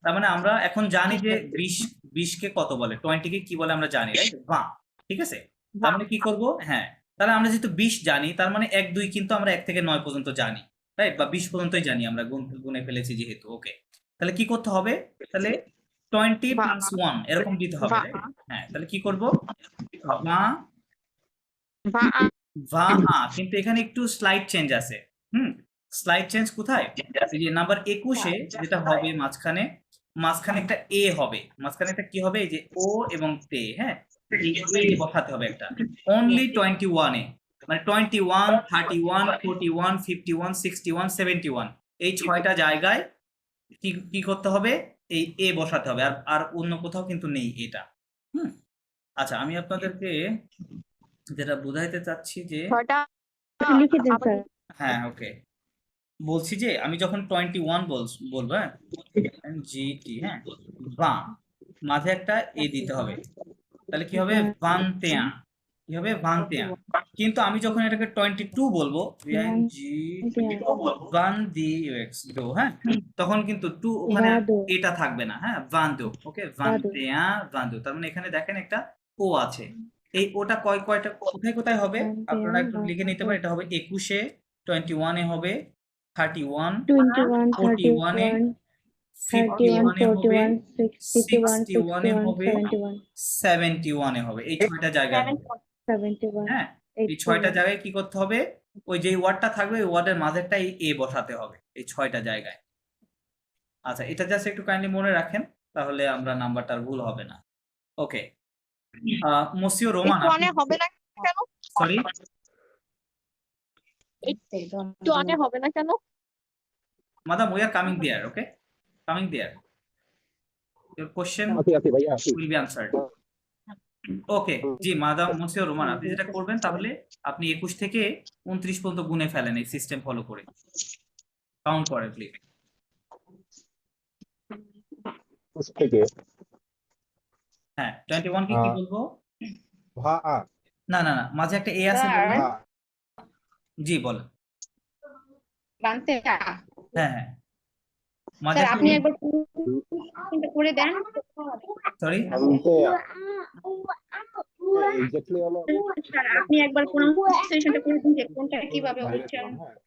তার মানে আমরা এখন জানি যে 20 কে কত বলে 20 কে কি বলে আমরা জানি রাইট ভা, ঠিক আছে তার মানে কি করব হ্যাঁ তাহলে আমরা যেহেতু 20 জানি, তার মানে 1 2 কিন্তু আমরা 1 থেকে 9 পর্যন্ত জানি, রাইট? বা 20 পর্যন্তই জানি আমরা, গুনে ফেলেছি যেহেতু। ওকে, তাহলে কি করতে হবে? তাহলে 20 বা প্লাস 1 এরকম দিতে হবে, বা রাইট? হ্যাঁ, তাহলে কি করব? বা বা বা কিন্তু এখানে একটু স্লাইড চেঞ্জ আছে। স্লাইড চেঞ্জ কোথায়? এই যে নাম্বার 21-এ যেটা হবে, মাঝখানে একটা এ হবে, মাঝখানে একটা কি হবে? এই যে ও এবং তে, হ্যাঁ, এই এ বসাতে হবে একটা। অনলি 21-এ, মানে 21, 31, 41, 51, 61, 71 এই 6টা জায়গায় কি করতে হবে? এই এ বসাতে হবে, আর অন্য কোথাও কিন্তু নেই এটা। আচ্ছা, আমি আপনাদেরকে যেটা বোঝাইতে চাচ্ছি যে, ছয়টা লিখে দিন আবার স্যার। হ্যাঁ ওকে, বলছি যে আমি যখন 21 বলবো, হ্যাঁ, জিটি, হ্যাঁ, বা মাঝে একটা এ দিতে হবে, তাহলে কি হবে? ভান্তেয়া, কি হবে? ভান্তেয়া। কিন্তু আমি যখন এটাকে 22 বলবো, জি ভান দি এক্স দো, হ্যাঁ, তখন কিন্তু টু ওখানে ভাদো। এটা থাকবে না, হ্যাঁ, ভান্দো। ওকে, ভাদো। ভান্তেয়া ভান্দো, তার মানে এখানে দেখেন একটা ও আছে। এই ওটা কয়টা কোথায় কোথায় হবে আপনারা একটু লিখে নিতে পারেন। এটা হবে 21-এ, 21-এ হবে, 31, 21, 41-এ, 31, 31, 51-এ হবে, 41, 61, 61-এ 61, হবে, 71, 71-এ হবে। এই 6টা জায়গায় হবে, 71, হ্যাঁ। এই 6টা 81. জায়গায় কি করতে হবে? ওই যে ওয়ার্ডটা থাকবে, ওই ওয়ার্ডের মাঝেরটা এ বসাতে হবে এই 6টা জায়গায়। আচ্ছা, এটা জাস্ট একটু কাইন্ডলি মনে রাখেন, তাহলে আমরা নাম্বারটা ভুল হবে না। ওকে, মসিও রোমান, একটু অনে হবে না কেন? সরি, একটু অনে হবে না কেন? madam, we are coming there. Okay, coming there. Your question will be answered. Okay, জি মাদাম মসিও রোমান, আপনি যেটা করবেন, তাহলে আপনি 21 থেকে 29 পর্যন্ত গুনে ফেলেন এই সিস্টেম ফলো করে, কাউন্ট করে প্লিজ। হ্যাঁ, 21 কে কি বলবো? না না না, মাঝে একটা এ আছে স্যার, বললেন। জি বলেন। বান্তেয়া। হ্যাঁ হ্যাঁ, মাঝে স্যার একটা আপনি একবার পুনরায় করে দেন। সরি, স্যার আপনি একবার প্রনাউন্সিয়েশনটা করে দিন যে কোনটা কিভাবে উচ্চারণ করব,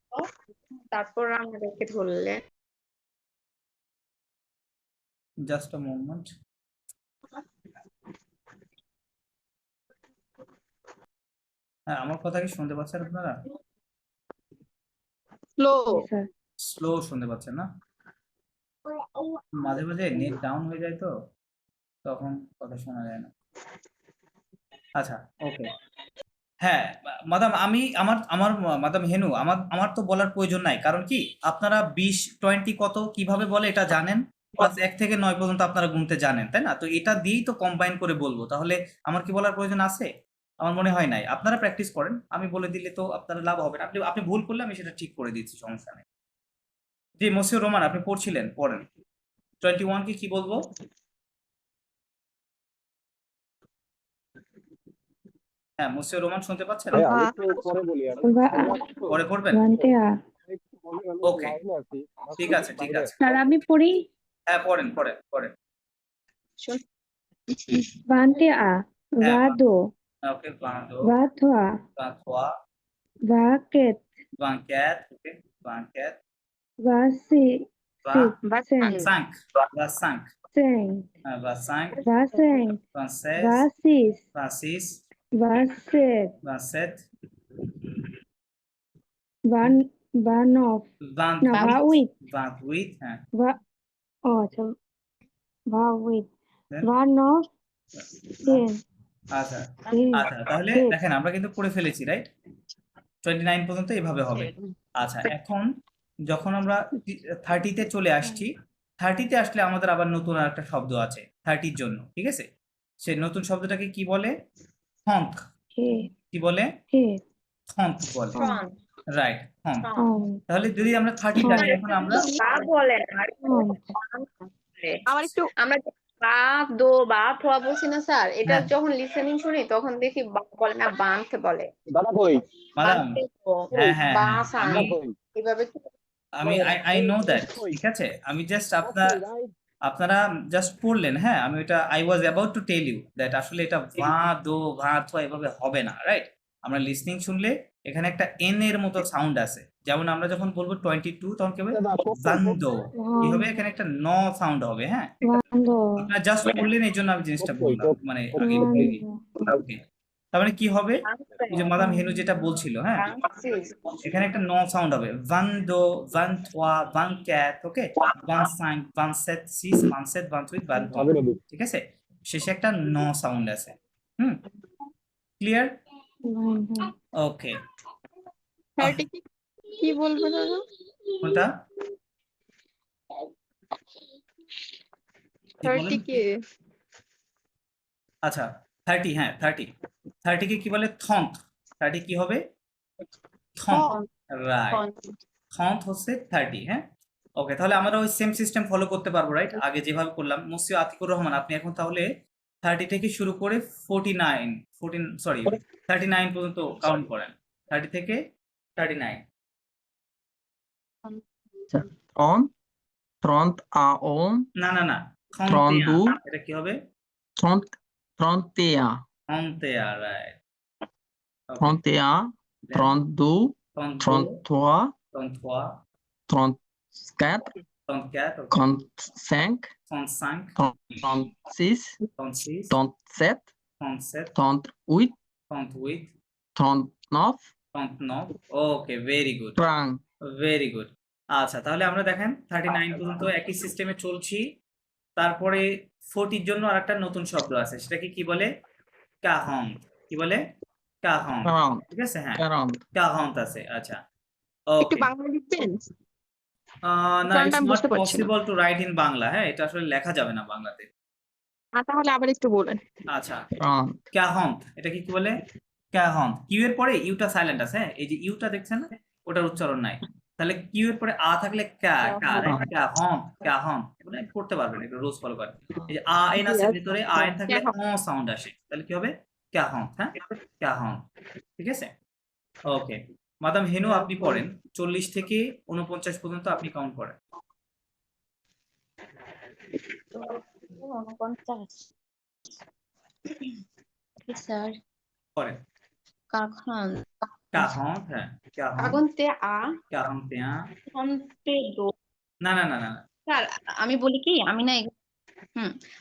তারপর আমাদেরকে ধরলে। Just a moment. হ্যাঁ, আমার কথা কি শুনতে পাচ্ছেন আপনারা? স্লো স্যার স্লো শুনতে পাচ্ছেন না? মাঝে মাঝে নেট ডাউন হয়ে যায়, তো তখন কথা শোনা যায় না। আচ্ছা ওকে, হ্যাঁ মাদাম, আমি আমার আমার মাদাম হেনু, আমার তো বলার প্রয়োজন নাই, কারণ কি আপনারা 20 কত কিভাবে বলে এটা জানেন, প্লাস 1 থেকে 9 পর্যন্ত আপনারা গুনতে জানেন, তাই না? তো এটা দিয়েই তো কম্বাইন করে বলবো, তাহলে আমার কি বলার প্রয়োজন আছে? আমার মনে হয় নাই। আপনারা প্র্যাকটিস করেন, আমি বলে দিলে তো আপনারা লাভ হবে না। আপনি ভুল করলে আমি সেটা ঠিক করে দিচ্ছি, সমস্যা নেই। জি মসিউ রোমান, আপনি পড়ছিলেন, পড়েন। 21 কি বলবো? হ্যাঁ, মসিউ রোমান শুনতে পাচ্ছেন? পরে পড়বেন? বান্তেয়া। ওকে, ঠিক আছে ঠিক আছে, স্যার আমি পড়ি। হ্যাঁ পড়েন পড়েন পড়েন। বান্তেয়া, হ্যাঁ, ভাদো, ওকে, বাঁধো, ভাথোয়া, বাঁধোয়া, ভাকেত, banquet, okay, banquet, ভাসি, va, Seng, 5, va 5, Seng, va 5, ভাসেং, 26, ভাসিস, 26, ভাসেত, 27, ভানফ, না 28, ভাউইত, 28, হ্যাঁ, আচ্ছা ভাউইত, then, ভানফ, টেন, আচ্ছা আচ্ছা, তাহলে দেখেন আমরা কিন্তু পড়ে ফেলেছি, রাইট? 29 পর্যন্ত এভাবে হবে। আচ্ছা, এখন যখন আমরা 30-তে চলে আসছি, 30-তে আসলে আমাদের আবার নতুন একটা শব্দ আছে 30-র জন্য, ঠিক আছে? সেই নতুন শব্দটাকে কি বলে? থঙ্ক। কি বলে? থঙ্ক বলে, রাইট, থঙ্ক। তাহলে যদি আমরা 30 জানি, এখন আমরা বলেন আমার একটু আমরা বা দো বা থোয়া বলছি না স্যার, এটা হ্যাঁ। যখন লিসেনিং শুনি তখন দেখি বা বলে না, বান্থ বলে। মাদাম, হ্যাঁ হ্যাঁ বা হ্যাঁ, সান এভাবে আমি আই নো দ্যাট, ঠিক আছে? আমি জাস্ট আপনারা জাস্ট পড়লেন, হ্যাঁ, আমি এটা I was about to tell you that আসলে এটা ভা দো ভা থোয়া এভাবে হবে না, রাইট? আমরা লিসনিং শুনলে এখানে একটা এন এর মতো সাউন্ড আছে, যেমন আমরা যখন বলবো 22 তখন কি হবে বান্দো, কি হবে এখানে একটা ন সাউন্ড হবে। হ্যাঁ, আপনারা জাস্ট বললেন এই জন্য আমি জিনিসটা বললাম, মানে আগে বলে দিই। ওকে, তার মানে কি হবে, ওই যে মাদাম হেনু যেটা বলছিল, হ্যাঁ এখানে একটা ন সাউন্ড হবে, ভান্দো, ভান থোয়া, ভান ক্যাট, ওকে, ভান সাইন, ভান সেট সিস, ভান সেট, ভান থুই, ভান থোয়া, ঠিক আছে, শেষে একটা ন সাউন্ড আছে। ক্লিয়ার? ওকে, থার্টি কি বলবে দাদা? কোনটা? কি 30 বলেন? কে আচ্ছা 30, হ্যাঁ 30 কে কি বলে থন্থ, 30 কি হবে থন্থ, রাইট, থন্থ হচ্ছে 30। হ্যাঁ, ওকে, তাহলে আমরা ওই সেম সিস্টেম ফলো করতে পারবো, রাইট? আগে যেভাবে করলাম। মুসিও আতিকুর রহমান, আপনি এখন তাহলে 30 থেকে শুরু করে 39 পর্যন্ত কাউন্ট করেন, 30 থেকে 39। Tront aon, না না না, Trondu, এটা কি হবে? Trontea, থন্তেয়া, রাইট, Trontea, Trondu, Trontoa, থন্থোয়া, Tronscat, থন্থক্যাট, Tronscinq, থন্থসাঙ্ক, Troncis, থন্থসিস, Trontset, থন্থসেট, Tronthuit, থন্থউইথ, Trontneuf, থন্থনভ। Okay, very good, Trang. Very good. আচ্ছা, তাহলে আমরা দেখেন 39 পর্যন্ত একই সিস্টেমে চলছি। তারপরে 40 জন্য আরেকটা নতুন শব্দ আছে, সেটাকে কি বলে? কাহং। কি বলে? কাহং, 40, ঠিক আছে, হ্যাঁ 40. কাহং আছে। আচ্ছা, একটু ওকে, বাংলা লিখবেন? না, কারণটা ইটস আমি নট বুঝতে পারছি না। Possible to right in Bangla. হ্যাঁ, এটা আসলে লেখা যাবে না বাংলাতে। তাহলে আবার একটু বলেন। আচ্ছা, 40. ক্যাহন্ত, এটা কি কি বলে? ক্যাহন্ত, কিউ এর পরে ইউটা সাইলেন্ট আছে, হ্যাঁ এই যে ইউটা দেখছেন না, ওটার উচ্চারণ নাই। তাহলে কিউ এর পরে আ থাকলে ক্যা, ক্যাহন্ত মানে পড়তে পারবেন, একটু রুলস ফলো করেন। এই যে আ এন আছে ভিতরে, আ এন থাকলে অ সাউন্ড আসে, তাহলে কি হবে? ক্যাহন্ত, হ্যাঁ ক্যাহন্ত, ঠিক আছে। ওকে, মাদাম হেনু আপনি পড়েন 40 থেকে 49 পর্যন্ত, আপনি কাউন্ট করেন। 49 স্যার। করেন কাখন ক্যাহন্ত, হ্যাঁ ক্যাহন্ত, কাগন্তে আ ক্যাহন্তে আ, কন্তে দো। না না না না না, স্যার আমি বলি কি, আমি না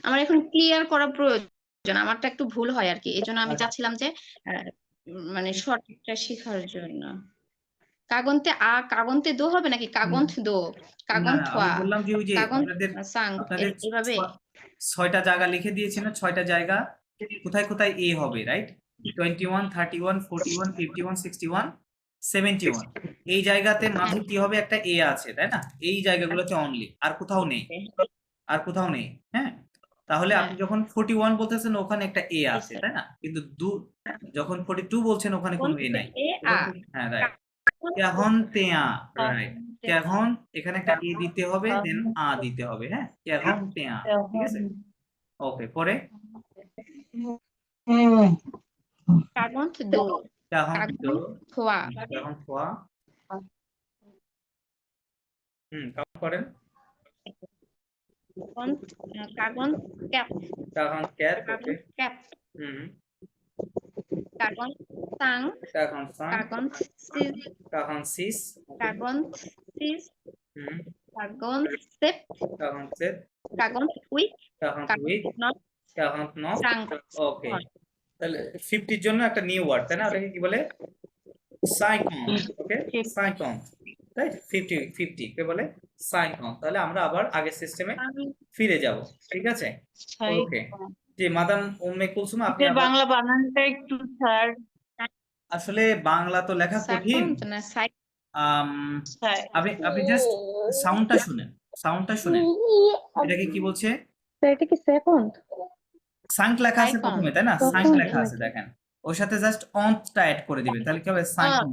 আমার এখন ক্লিয়ার করা প্রয়োজন, আমারটা একটু ভুল হয় আর কি, এই জন্য আমি চাচ্ছিলাম যে মানে সঠিকটা শেখার জন্য। কাগন্তে আ কাগন্তে দো হবে নাকি কাগন্থ দো, না কাগন্থ না, আমি বললাম যে ওই যে কাগন্থ আপনাদের সাং আপনাদের এভাবে 6টা জায়গা লিখে দিয়েছে না, 6টা জায়গা কোথায় কোথায় এ হবে, রাইট? 21, 31, 41, 51, 61, 71, এই জায়গাতে মাঝে কি হবে? একটা এ আছে, তাই না? এই জায়গাগুলোতে অনলি, আর কোথাও নেই, আর কোথাও নেই। হ্যাঁ, তাহলে আপনি যখন 41 বলতেছেন ওখানে একটা এ আছে, তাই না? কিন্তু যখন 42 বলছেন ওখানে কোনো এ নাই। এ আ হ্যাঁ, রাইট, কেহন তেয়া, রাইট, কেহন, এখানে একটা এ দিতে হবে, দেন আ দিতে হবে। হ্যাঁ, কেহন তেয়া, ঠিক আছে। ওকে, পরে কাগন্থ দো, কেহন দো, থোয়া, কেহন থোয়া, কাউন্ট করেন। কাগন্থ ক্যাপ, কেহন ক্যাট, ওকে, কাগন্থ ক্যাপ, হুম, কাগন্থ সাং, কেহন সাং, কাগন্থ সিস, কেহন সিস, কাগন্থ সিস, হুম, কাগন্থ সেপ, কেহন সেট, কাগন্থ উইথ, কেহন উইথ, কাগন্থ নট, কেহন নট। সাং। ওকে, তাহলে 50 এর জন্য একটা নিউ ওয়ার্ড, তাই না? ওটাকে কি বলে? সাইকন, ওকে, সাইকন, তাই 50 কে বলে সাইকন। তাহলে আমরা আবার আগের সিস্টেমে ফিরে যাব, ঠিক আছে। ওকে, যে মাদাম উম্মে কুলসুম, আপনি আবার বাংলা বানানটা একটু স্যার। আসলে বাংলা তো লেখা কঠিন। সাকন্থ না সাই, আপনি জাস্ট সাউন্ডটা শুনেন, এটাকে কি বলছে? এটা কি সেকন্ড? সাঙ্ক লেখা আছে সাইকন। প্রথমে, তাই না? সাঙ্ক লেখা আছে, দেখেন ওর সাথে জাস্ট অন্তটা অ্যাড করে দিবেন, তাহলে কি হবে? সাইকন,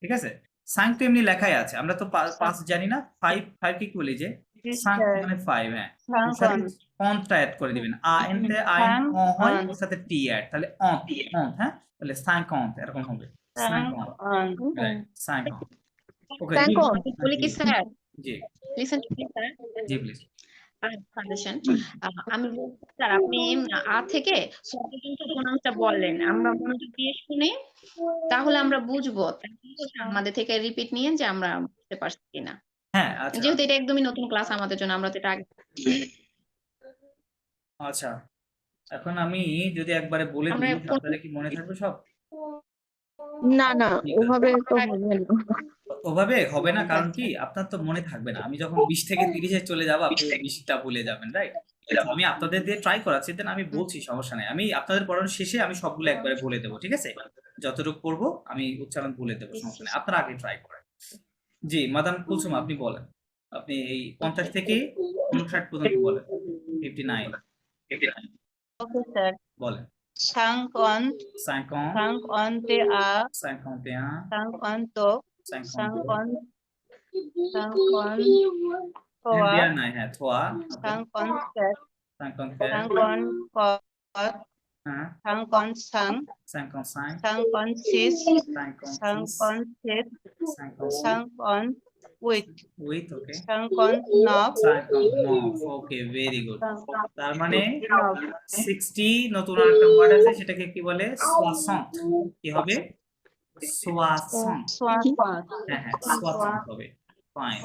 ঠিক আছে। সাঙ্ক তো এমনি লেখাই আছে, আমরা তো পাঁচ জানি না, 5 কি বলি যে সাঙ্ক মানে 5, হ্যাঁ, ওর সাথে অন্তটা অ্যাড করে দিবেন। আ এন তে আইন অ হয়, ওর সাথে টি অ্যাড, তাহলে অন্ত, হ্যাঁ, তাহলে সাইকন্থ এরকম হবে, সাইকন্থ, রাইট, সাইকন্থ। ওকে, সাইকন বলি কি sir? G listen to me sir. G please. Suggestion আমি বলছি, স্যার আপনি আ থেকে স পর্যন্ত প্রোনাউন্সটা বললেন, আমরা মনোযোগ দিয়ে শুনে তাহলে আমরা বুঝবো, আমাদের থেকে রিপিট নিয়ে যে আমরা বুঝতে পারছি কিনা, হ্যাঁ আচ্ছা যেহেতু এটা একদমই নতুন ক্লাস আমাদের জন্য, আমরা তো এটা আগে আচ্ছা এখন আমি যদি একবারে বলে আমরা দিই আপনাদের কি মনে থাকবে সব? না না, ঠিক আছে। ওভাবে তো হবে না। ওভাবে হবে না, কারণ কি আপনার তো মনে থাকবে না। আমি যখন 20 থেকে 30-এ চলে যাব আপনি 20টা ভুলে যাবেন, রাইট? আমি আপনাদের দিয়ে ট্রাই করাচ্ছি, দেন আমি বলছি, সমস্যা নাই। আমি আপনাদের পড়ানোর শেষে আমি সবগুলো একবারে বলে দেবো, ঠিক আছে? যতটুকু পড়বো আমি উচ্চারণ বলে দেবো, সমস্যা নেই। আপনারা আগে ট্রাই করেন। জি মাদাম কুলসুম, আপনি বলেন। আপনি এই 50 থেকে 59 পর্যন্ত বলেন। 59 ওকে স্যার বলেন। 50 50 51 51 50 হ্যাঁ বিয়ার নাই, হ্যাঁ থোয়া 57 57 54 হ্যাঁ 55 55 56 56 58 with okay 59 okay very good. তার মানে 60 নতুন একটা ওয়ার্ড আছে, সেটাকে কি বলে? সোয়াসন্ত। কি হবে? সোয়াসন্ত। হ্যাঁ হ্যাঁ সোয়াসন্ত হবে। ফাইন,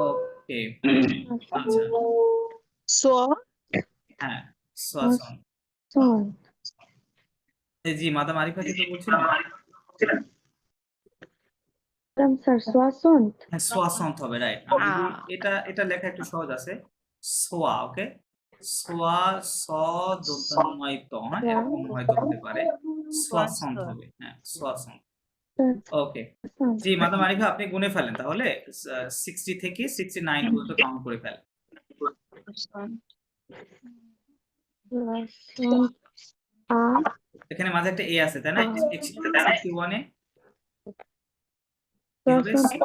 ওকে আচ্ছা সো হ্যাঁ সোয়াসন্ত। এই জি মাদাম আরিফা কি তো বলছিলেন? স্যার সোয়াসন্ত হ্যাঁ সোয়াসন্ত হবে, রাইট। এটা এটা লেখা একটু সহজ আছে। সোয়া, ওকে সোয়া স দন্তনময়িত, হ্যাঁ এরকম হয়তো হতে পারে। সোয়াসন্ত হবে, হ্যাঁ সোয়াসন্ত। ওকে জি মাদাম আরিফা, আপনি গুনে ফেলেন তাহলে 60 থেকে 69 পর্যন্ত কাউন্ট করে ফেলেন। সোয়াসন্ত আ এখানে মাঝে একটা এ আছে তাই না? 61 এ কি হবে? সোয়াসন্ত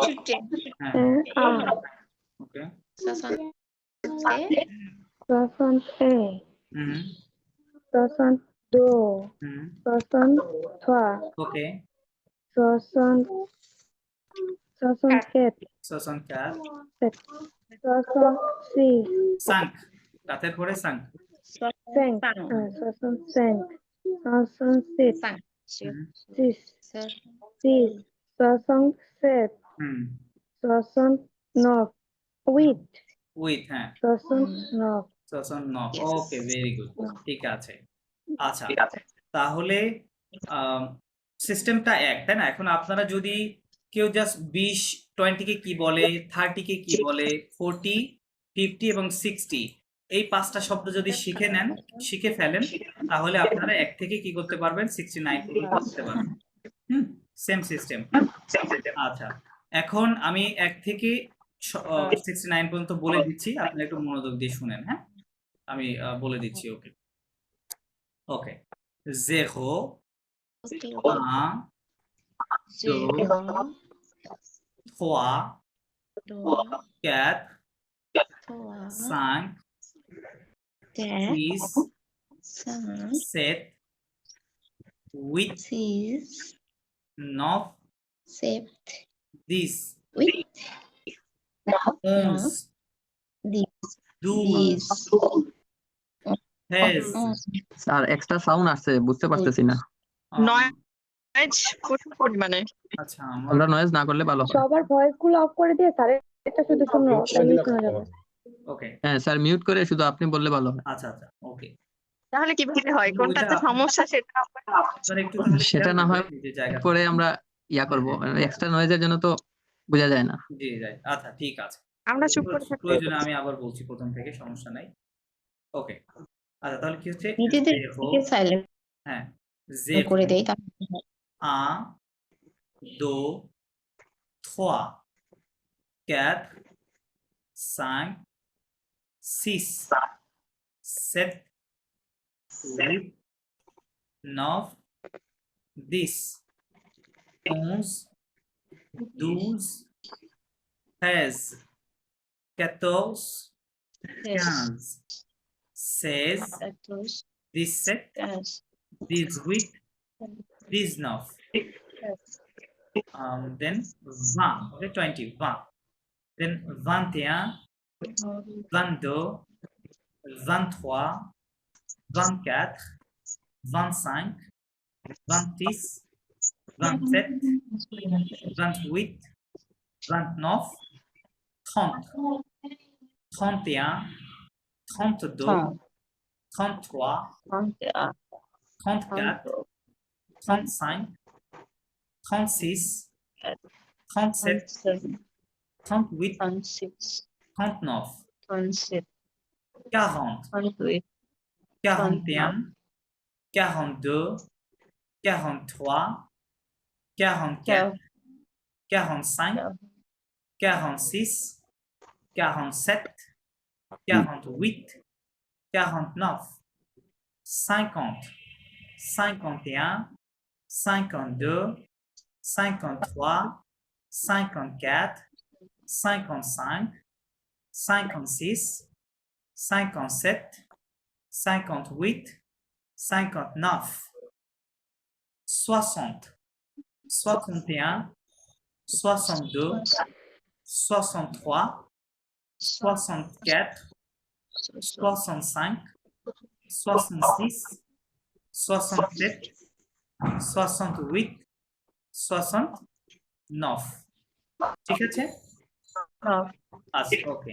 হ্যাঁ আ ওকে সোয়াসন্ত এ হুম সোয়াসন্ত দো হুম সোয়াসন্ত থোয়া ওকে সোয়াসন্ত কেত সোয়াসন্ত কাত সোয়াসন্ত সি সাংক, কাতের পরে সাংক। সেং সোয়াসন্ত সেং সোয়াসন্ত সিট হুম সিস সিস সোয়াসন্ত সেট হুম সোয়াসন্ত নক উইথ উইথ, হ্যাঁ সোয়াসন্ত নক সোয়াসন্ত নক। ওকে ভেরি গুড, ঠিক আছে। আচ্ছা তাহলে সিস্টেমটা এক, তাই না? এখন আপনারা যদি কেউ জাস্ট 20 কে কি বলে, 30 কে কি বলে, 40 50 এবং 60 এই 5টা শব্দ যদি শিখে ফেলেন, তাহলে আপনারা এক থেকে কি করতে পারবেন? 69 পর্যন্ত করতে পারবেন। Same system. আচ্ছা এখন আমি 1 থেকে 69 পর্যন্ত বলে দিচ্ছি, আপনারা একটু মনোযোগ দিয়ে শুনেন, হ্যাঁ? আমি বলে দিচ্ছি, ওকে ওকে 0 1 2 3 4 5 6 7 8 9 10 11 12 13 স্যার এক্সট্রা সাউন্ড আসছে, বুঝতে পারতেছি না। নয়েজ প্রচুর পরিমাণে। আচ্ছা আমরা নয়েজ না করলে ভালো হয়। সবার ভয়েস গুলো অফ করে দিয়ে স্যার এটা শুধু শুনো, তাইলেই শোনা যাবে। ওকে হ্যাঁ স্যার, মিউট করে শুধু আপনি বললে ভালো হয়। আচ্ছা আচ্ছা ওকে তাহলে কিভাবে হয়, কোনটাতে সমস্যা সেটা আপনারা একটু তাহলে সেটা খেয়াল না হয় করবেন নিজের জায়গা পরে আমরা ইয়া করব, এক্সট্রা নয়েজের জন্য তো বোঝা যায় না। জি যাই। আচ্ছা ঠিক আছে, আমরা চুপ করে থাকতে প্রয়োজনে আমি আবার বলছি প্রথম থেকে, সমস্যা নাই। ওকে আচ্ছা তাহলে কি হচ্ছে? নিজেদের zéro, দিকে সাইলেন্ট হ্যাঁ করে 0 দেই তাহলে 1 2 3 4 5 6 7 8 9 10 11 12 13 14 15 16 17 18 19 then 20, okay 20 20 then 21 22, 23, 24, 25, 26, 27, 28, 29, 30, 31, 32, 33, 34, 35, 36, 37, 38, 39, 40, 41, 42, 43, 44, 45, 46, 47, 48, 49, 50, 51, 52, 53, 54, 55, 56, 57, 58, 59, 60, 61, 62, 63, 64, 65, 66, 67, 68, 69 ঠিক আছে আচ্ছা ওকে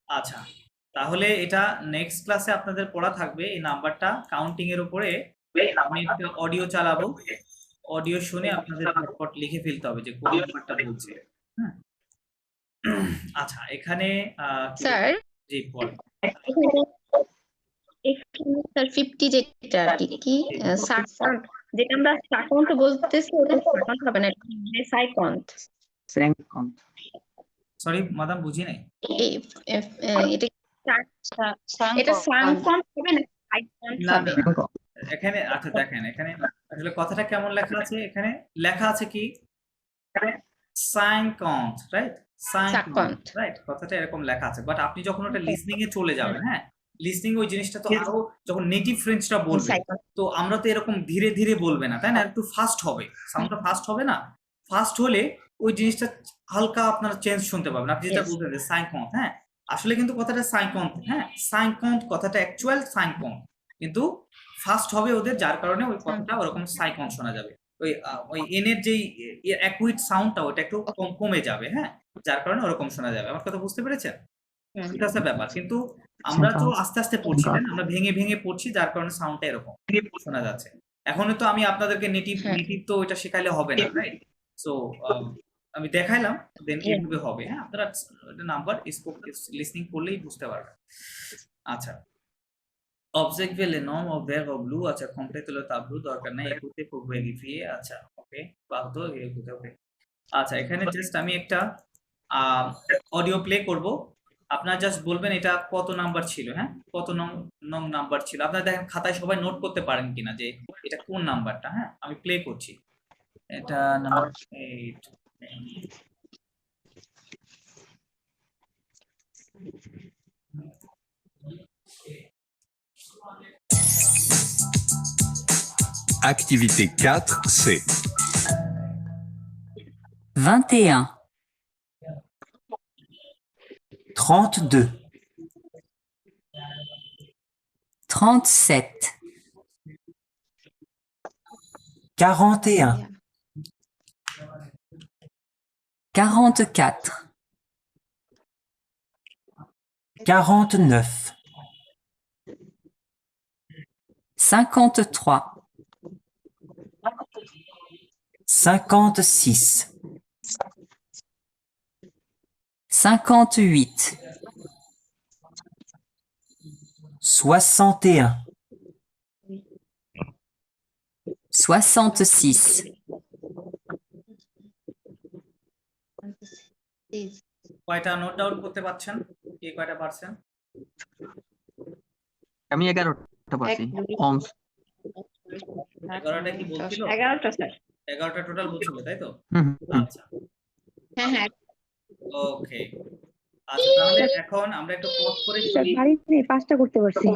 আচ্ছা তাহলে এটা নেক্সট ক্লাসে আপনাদের পড়া থাকবে এই নাম্বারটা কাউন্টিং এর উপরে আমি একটা অডিও চালাবো অডিও শুনে আপনাদের ঝটপট লিখে ফেলতে হবে যে কোন নাম্বারটা বলছে হ্যাঁ আচ্ছা এখানে স্যার জি বল এখানে স্যার 50 যেটা আর কি সাকন্ট যেটা আমরা সাকন্ট বলতেছি ওটা সাকন্ট হবে না সাইকন্ট সেকেন্ড সরি মাদাম বুঝি নাই এটা এটা সাংকন্ট হবে না সাইকন্ট না হবে না এখানে আচ্ছা দেখেন এখানে আসলে কথাটা কেমন লেখা আছে এখানে লেখা আছে কি সাইকন্ট রাইট সাইকন্ট রাইট কথাটা এরকম লেখা আছে বাট আপনি যখন ওটা লিসনিং এ চলে যাবেন হ্যাঁ লিসনিং ওই জিনিসটা তো আরো যখন নেটিভ ফ্রেঞ্চরা বলবে তো আমরা তো এরকম ধীরে ধীরে বলবে না তাই না একটু ফাস্ট হবে সাউন্ডটা ফাস্ট হবে না ফাস্ট হলে ওই জিনিসটা হালকা আপনারা চেঞ্জ শুনতে পাবেন আপনি যেটা বলতেন যে সাইকন্ট হ্যাঁ আসলে কিন্তু কথাটা সাইকন্ট হ্যাঁ সাইকন্ট কথাটা অ্যাকচুয়াল সাইকন্ট কিন্তু ফাস্ট হবে ওদের যার কারণে ওই কথাটা ওরকম সাইকন্ট শোনা যাবে ওই এন এর যেই অ্যাকুইট সাউন্ডটা ওটা একটু কমে যাবে হ্যাঁ যার কারণে ওরকম শোনা যাবে আমার কথা বুঝতে পেরেছেন এটা হচ্ছে ব্যাপার কিন্তু আমরা তো আস্তে আস্তে পড়ছি তাই না? আমরা ভেঙে ভেঙে পড়ছি যার কারণে সাউন্ডটা এরকম শোনা যাচ্ছে এখনো তো আমি আপনাদেরকে নেটিভ তো এটা শেখাইলে হবে না রাইট সো আমি দেখাইলাম দেন কিভাবে হবে হ্যাঁ আপনারা নাম্বার লিসনিং করলেই বুঝতে পারবেন আচ্ছা Observez les nombres au vert au bleu, আচ্ছা complète le tableau দরকার নাই écoutez pour vérifier আচ্ছা ওকে pardon écoutez ওকে আচ্ছা এখানে জাস্ট আমি একটা অডিও প্লে করব আপনারা জাস্ট বলবেন এটা কত নাম্বার ছিল হ্যাঁ কত নং নাম্বার ছিল আপনারা দেখেন খাতায় সবাই নোট করতে পারেন কিনা যে এটা কোন নাম্বারটা হ্যাঁ আমি প্লে করছি এটা নাম্বার 8 Activité 4C. 21, 32, 37, 41, 44, 49, 53, 56, 58, 61, 66, কয়টা নোট ডাউন করতে পারছেন কে কয়টা পারছেন আমি 11টা পাচ্ছি অংশ 11টা কি বলছিল 11টা স্যার 11টা টোটাল বলছিল তাই তো আচ্ছা হ্যাঁ হ্যাঁ ওকে আচ্ছা তাহলে এখন আমরা একটু পজ করে শুনি বাড়িতে 5টা করতে পারছি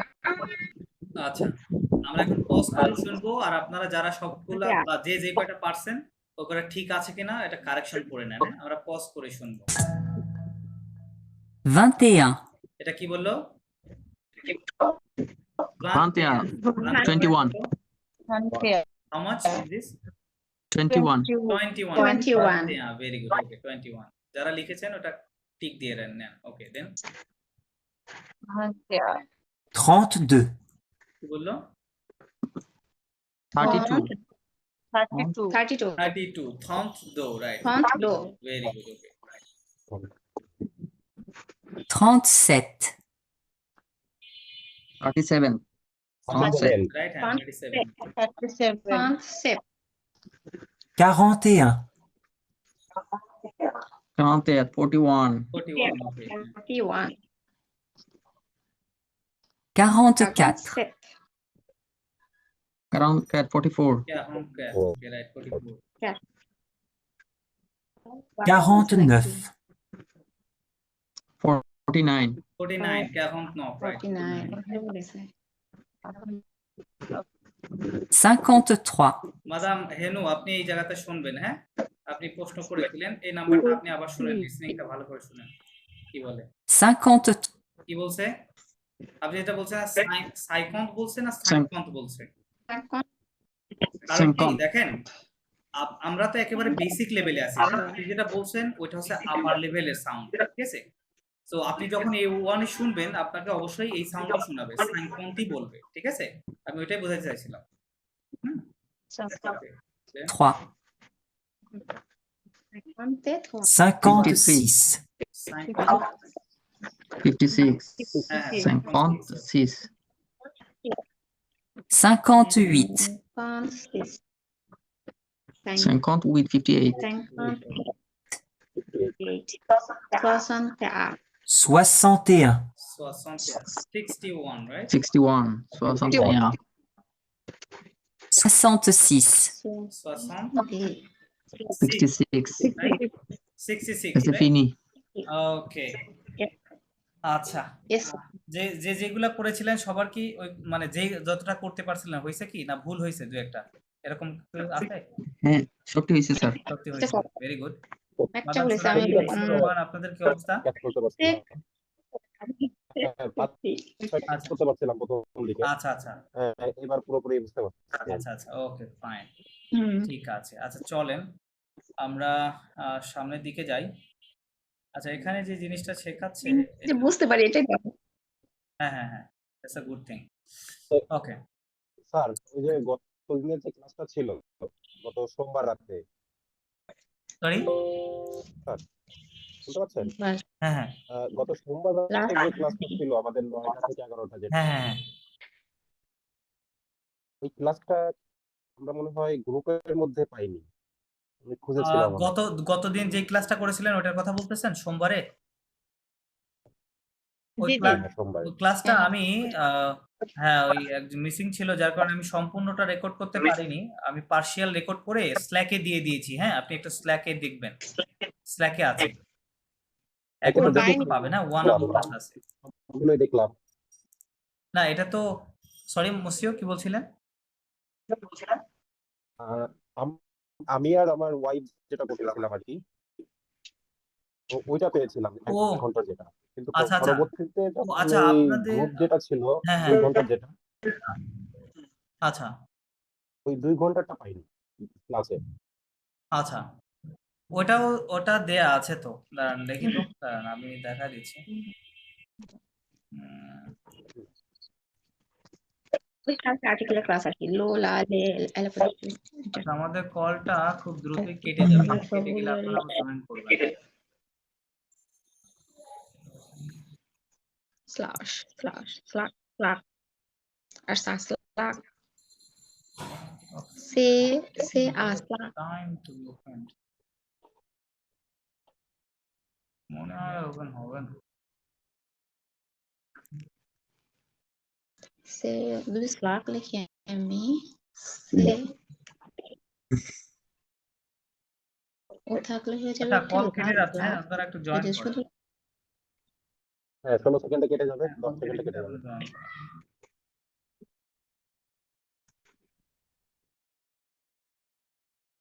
আচ্ছা আমরা এখন পজ করে শুনবো আর আপনারা যারা সবগুলা বা যে কয়টা পারছেন ওগুলা ঠিক আছে কিনা এটা কারেকশন করে নেন হ্যাঁ? আমরা পজ করে শুনবো 21, এটা কি বললো? 21, 21, 21. How much is this? 21. 21. 21. Yeah, very good. Okay, 21. যারা লিখেছেন ওটা টিক দিয়ে নেন। ওকে, দেন 32, কি বললো? 32. 32. 32. 32. 32, right. 32. Very good. Okay. 37, 37. 37. Right hand, 37. 37. 37. 41, 41. 41. 41. Okay. 41. 44, 47. 44. Yeah, okay, right. 44. 49, 49. 49. 49, right. 49. 53, madame হেনু, আপনি এই জায়গাতে শুনবেন, হ্যাঁ? আপনি প্রশ্ন করেছিলেন, এই নাম্বারটা আপনি আবার শুনেন, লিসনিংটা ভালো করে শুনেন। কি বলে? 53, কি বলছে? আপনি যেটা বলছেন সাইকন্ট বলছে না সাইকন্ট। সাইকন্ট বলছে? কারণ কি সাইকন্ট। দেখেন, আমরা তো একেবারে বেসিক লেভেলে আছি। আপনি যেটা বলছেন ওইটা হচ্ছে আপার লেভেলের সাউন্ড, ঠিক আছে? তো আপনি যখন এই ওয়ানে শুনবেন আপনাকে অবশ্যই এই সাউন্ডই শোনাবে, সাইকন্টই বলবে, ঠিক আছে? আমি ওইটাই বোঝাতে চাইছিলাম। হুম, okay. Then 3, 56, 56. হ্যাঁ, 56. 58, 50 with 58. 61. 61, 61, right? 61. 61. 66, 66. 66, C'est right? fini. ওকে, আচ্ছা। Yes. যেগুলা করেছিলেন সবার কি ওই মানে যে যতটা করতে পারছিলেন হয়েছে কি না ভুল হয়েছে দুই একটা এরকম কেউ আছে? হ্যাঁ, সবটি হয়েছে স্যার। সত্যি হয়েছে, ভেরি গুড। একটা বলেছে আমি আপনাদের কি অবস্থা? করতে পারছিলাম প্রথম দিকে। আচ্ছা আচ্ছা এবার পুরোপুরি বুঝতে পারছি। আচ্ছা আচ্ছা, ওকে ফাইন, হুম। ঠিক আছে। আচ্ছা চলেন আমরা সামনের দিকে যাই। আচ্ছা, এখানে যে জিনিসটা শেখাচ্ছে যে বুঝতে পারি এটাই ভালো। হ্যাঁ হ্যাঁ হ্যাঁ, it's a good thing. Okay sir, ওই যে গতদিনের যে ক্লাসটা ছিল গত সোমবার রাতে, সরি, স্যার শুনতে পাচ্ছেন? হ্যাঁ হ্যাঁ গত সোমবার রাতে যে ক্লাসটা ছিল আমাদের 9টা থেকে 11টা, যেটা হ্যাঁ হ্যাঁ ওই ক্লাসটা আমরা মনে হয় গ্রুপের মধ্যে পাইনি, আমি খুঁজেছিলাম অনেক। গতদিন যে ক্লাসটা করেছিলেন ওটার কথা বলতেছেন সোমবারে? ওই জি, জি। সোমবারে ক্লাসটা আমি হ্যাঁ ওই একজন মিসিং ছিল যার কারণে আমি সম্পূর্ণটা রেকর্ড করতে পারিনি, আমি পার্শিয়াল রেকর্ড করে স্ল্যাকে দিয়ে দিয়েছি। হ্যাঁ, আপনি একটা স্ল্যাকে দেখবেন, স্ল্যাকে আছে, এক এটা ঘন্টা দেখলাম। পাবে না, 1 আওয়ার আছে ওগুলোই দেখলাম। না। এটা তো সরি মুসিও, কি বলছিলেন? আমি আর আমার ওয়াইফ যেটা করতেছিলাম আর কি, ওইটা পেয়েছিলাম এক ও ঘন্টার যেটা, কিন্তু আচ্ছা আচ্ছা পরবর্তীতে যখন আচ্ছা, ওই আপনাদের গ্রুপ যেটা ছিল হ্যাঁ 2 হ্যাঁ ঘন্টার যেটা, আচ্ছা ওই 2 ঘন্টাটা পাইনি ক্লাসে। আচ্ছা, ওটা দেয়া আছে তো, দাঁড়ান দেখি তো, দাঁড়ান আমি দেখা দিচ্ছি। ওই ক্লাসে আর্টিকেলের ক্লাস আর কি লো লা লে অ্যালোপ্যাথি আচ্ছা, আমাদের কলটা খুব দ্রুতই কেটে যাবে, কেটে গেলে আপনারা জয়েন করবেন। স্ল্যাশ স্ল্যাশ স্ল্যাশ স্ল্যাশ আর স্ল্যাশ সে স্ল্যাশ টাইম টু ওপেন, মনে হয় ওপেন হবে না। সে যদি স্ল্যাশ লিখি আমি সে ও থাকলে হয়ে যাবে আচ্ছা, কল কেটে যাচ্ছে, আপনারা একটু জয়েন এটা করেন। শুধু হ্যাঁ 16 সেকেন্ডে কেটে যাবে, 10 সেকেন্ডে কেটে যাবে। জয়েন করেন।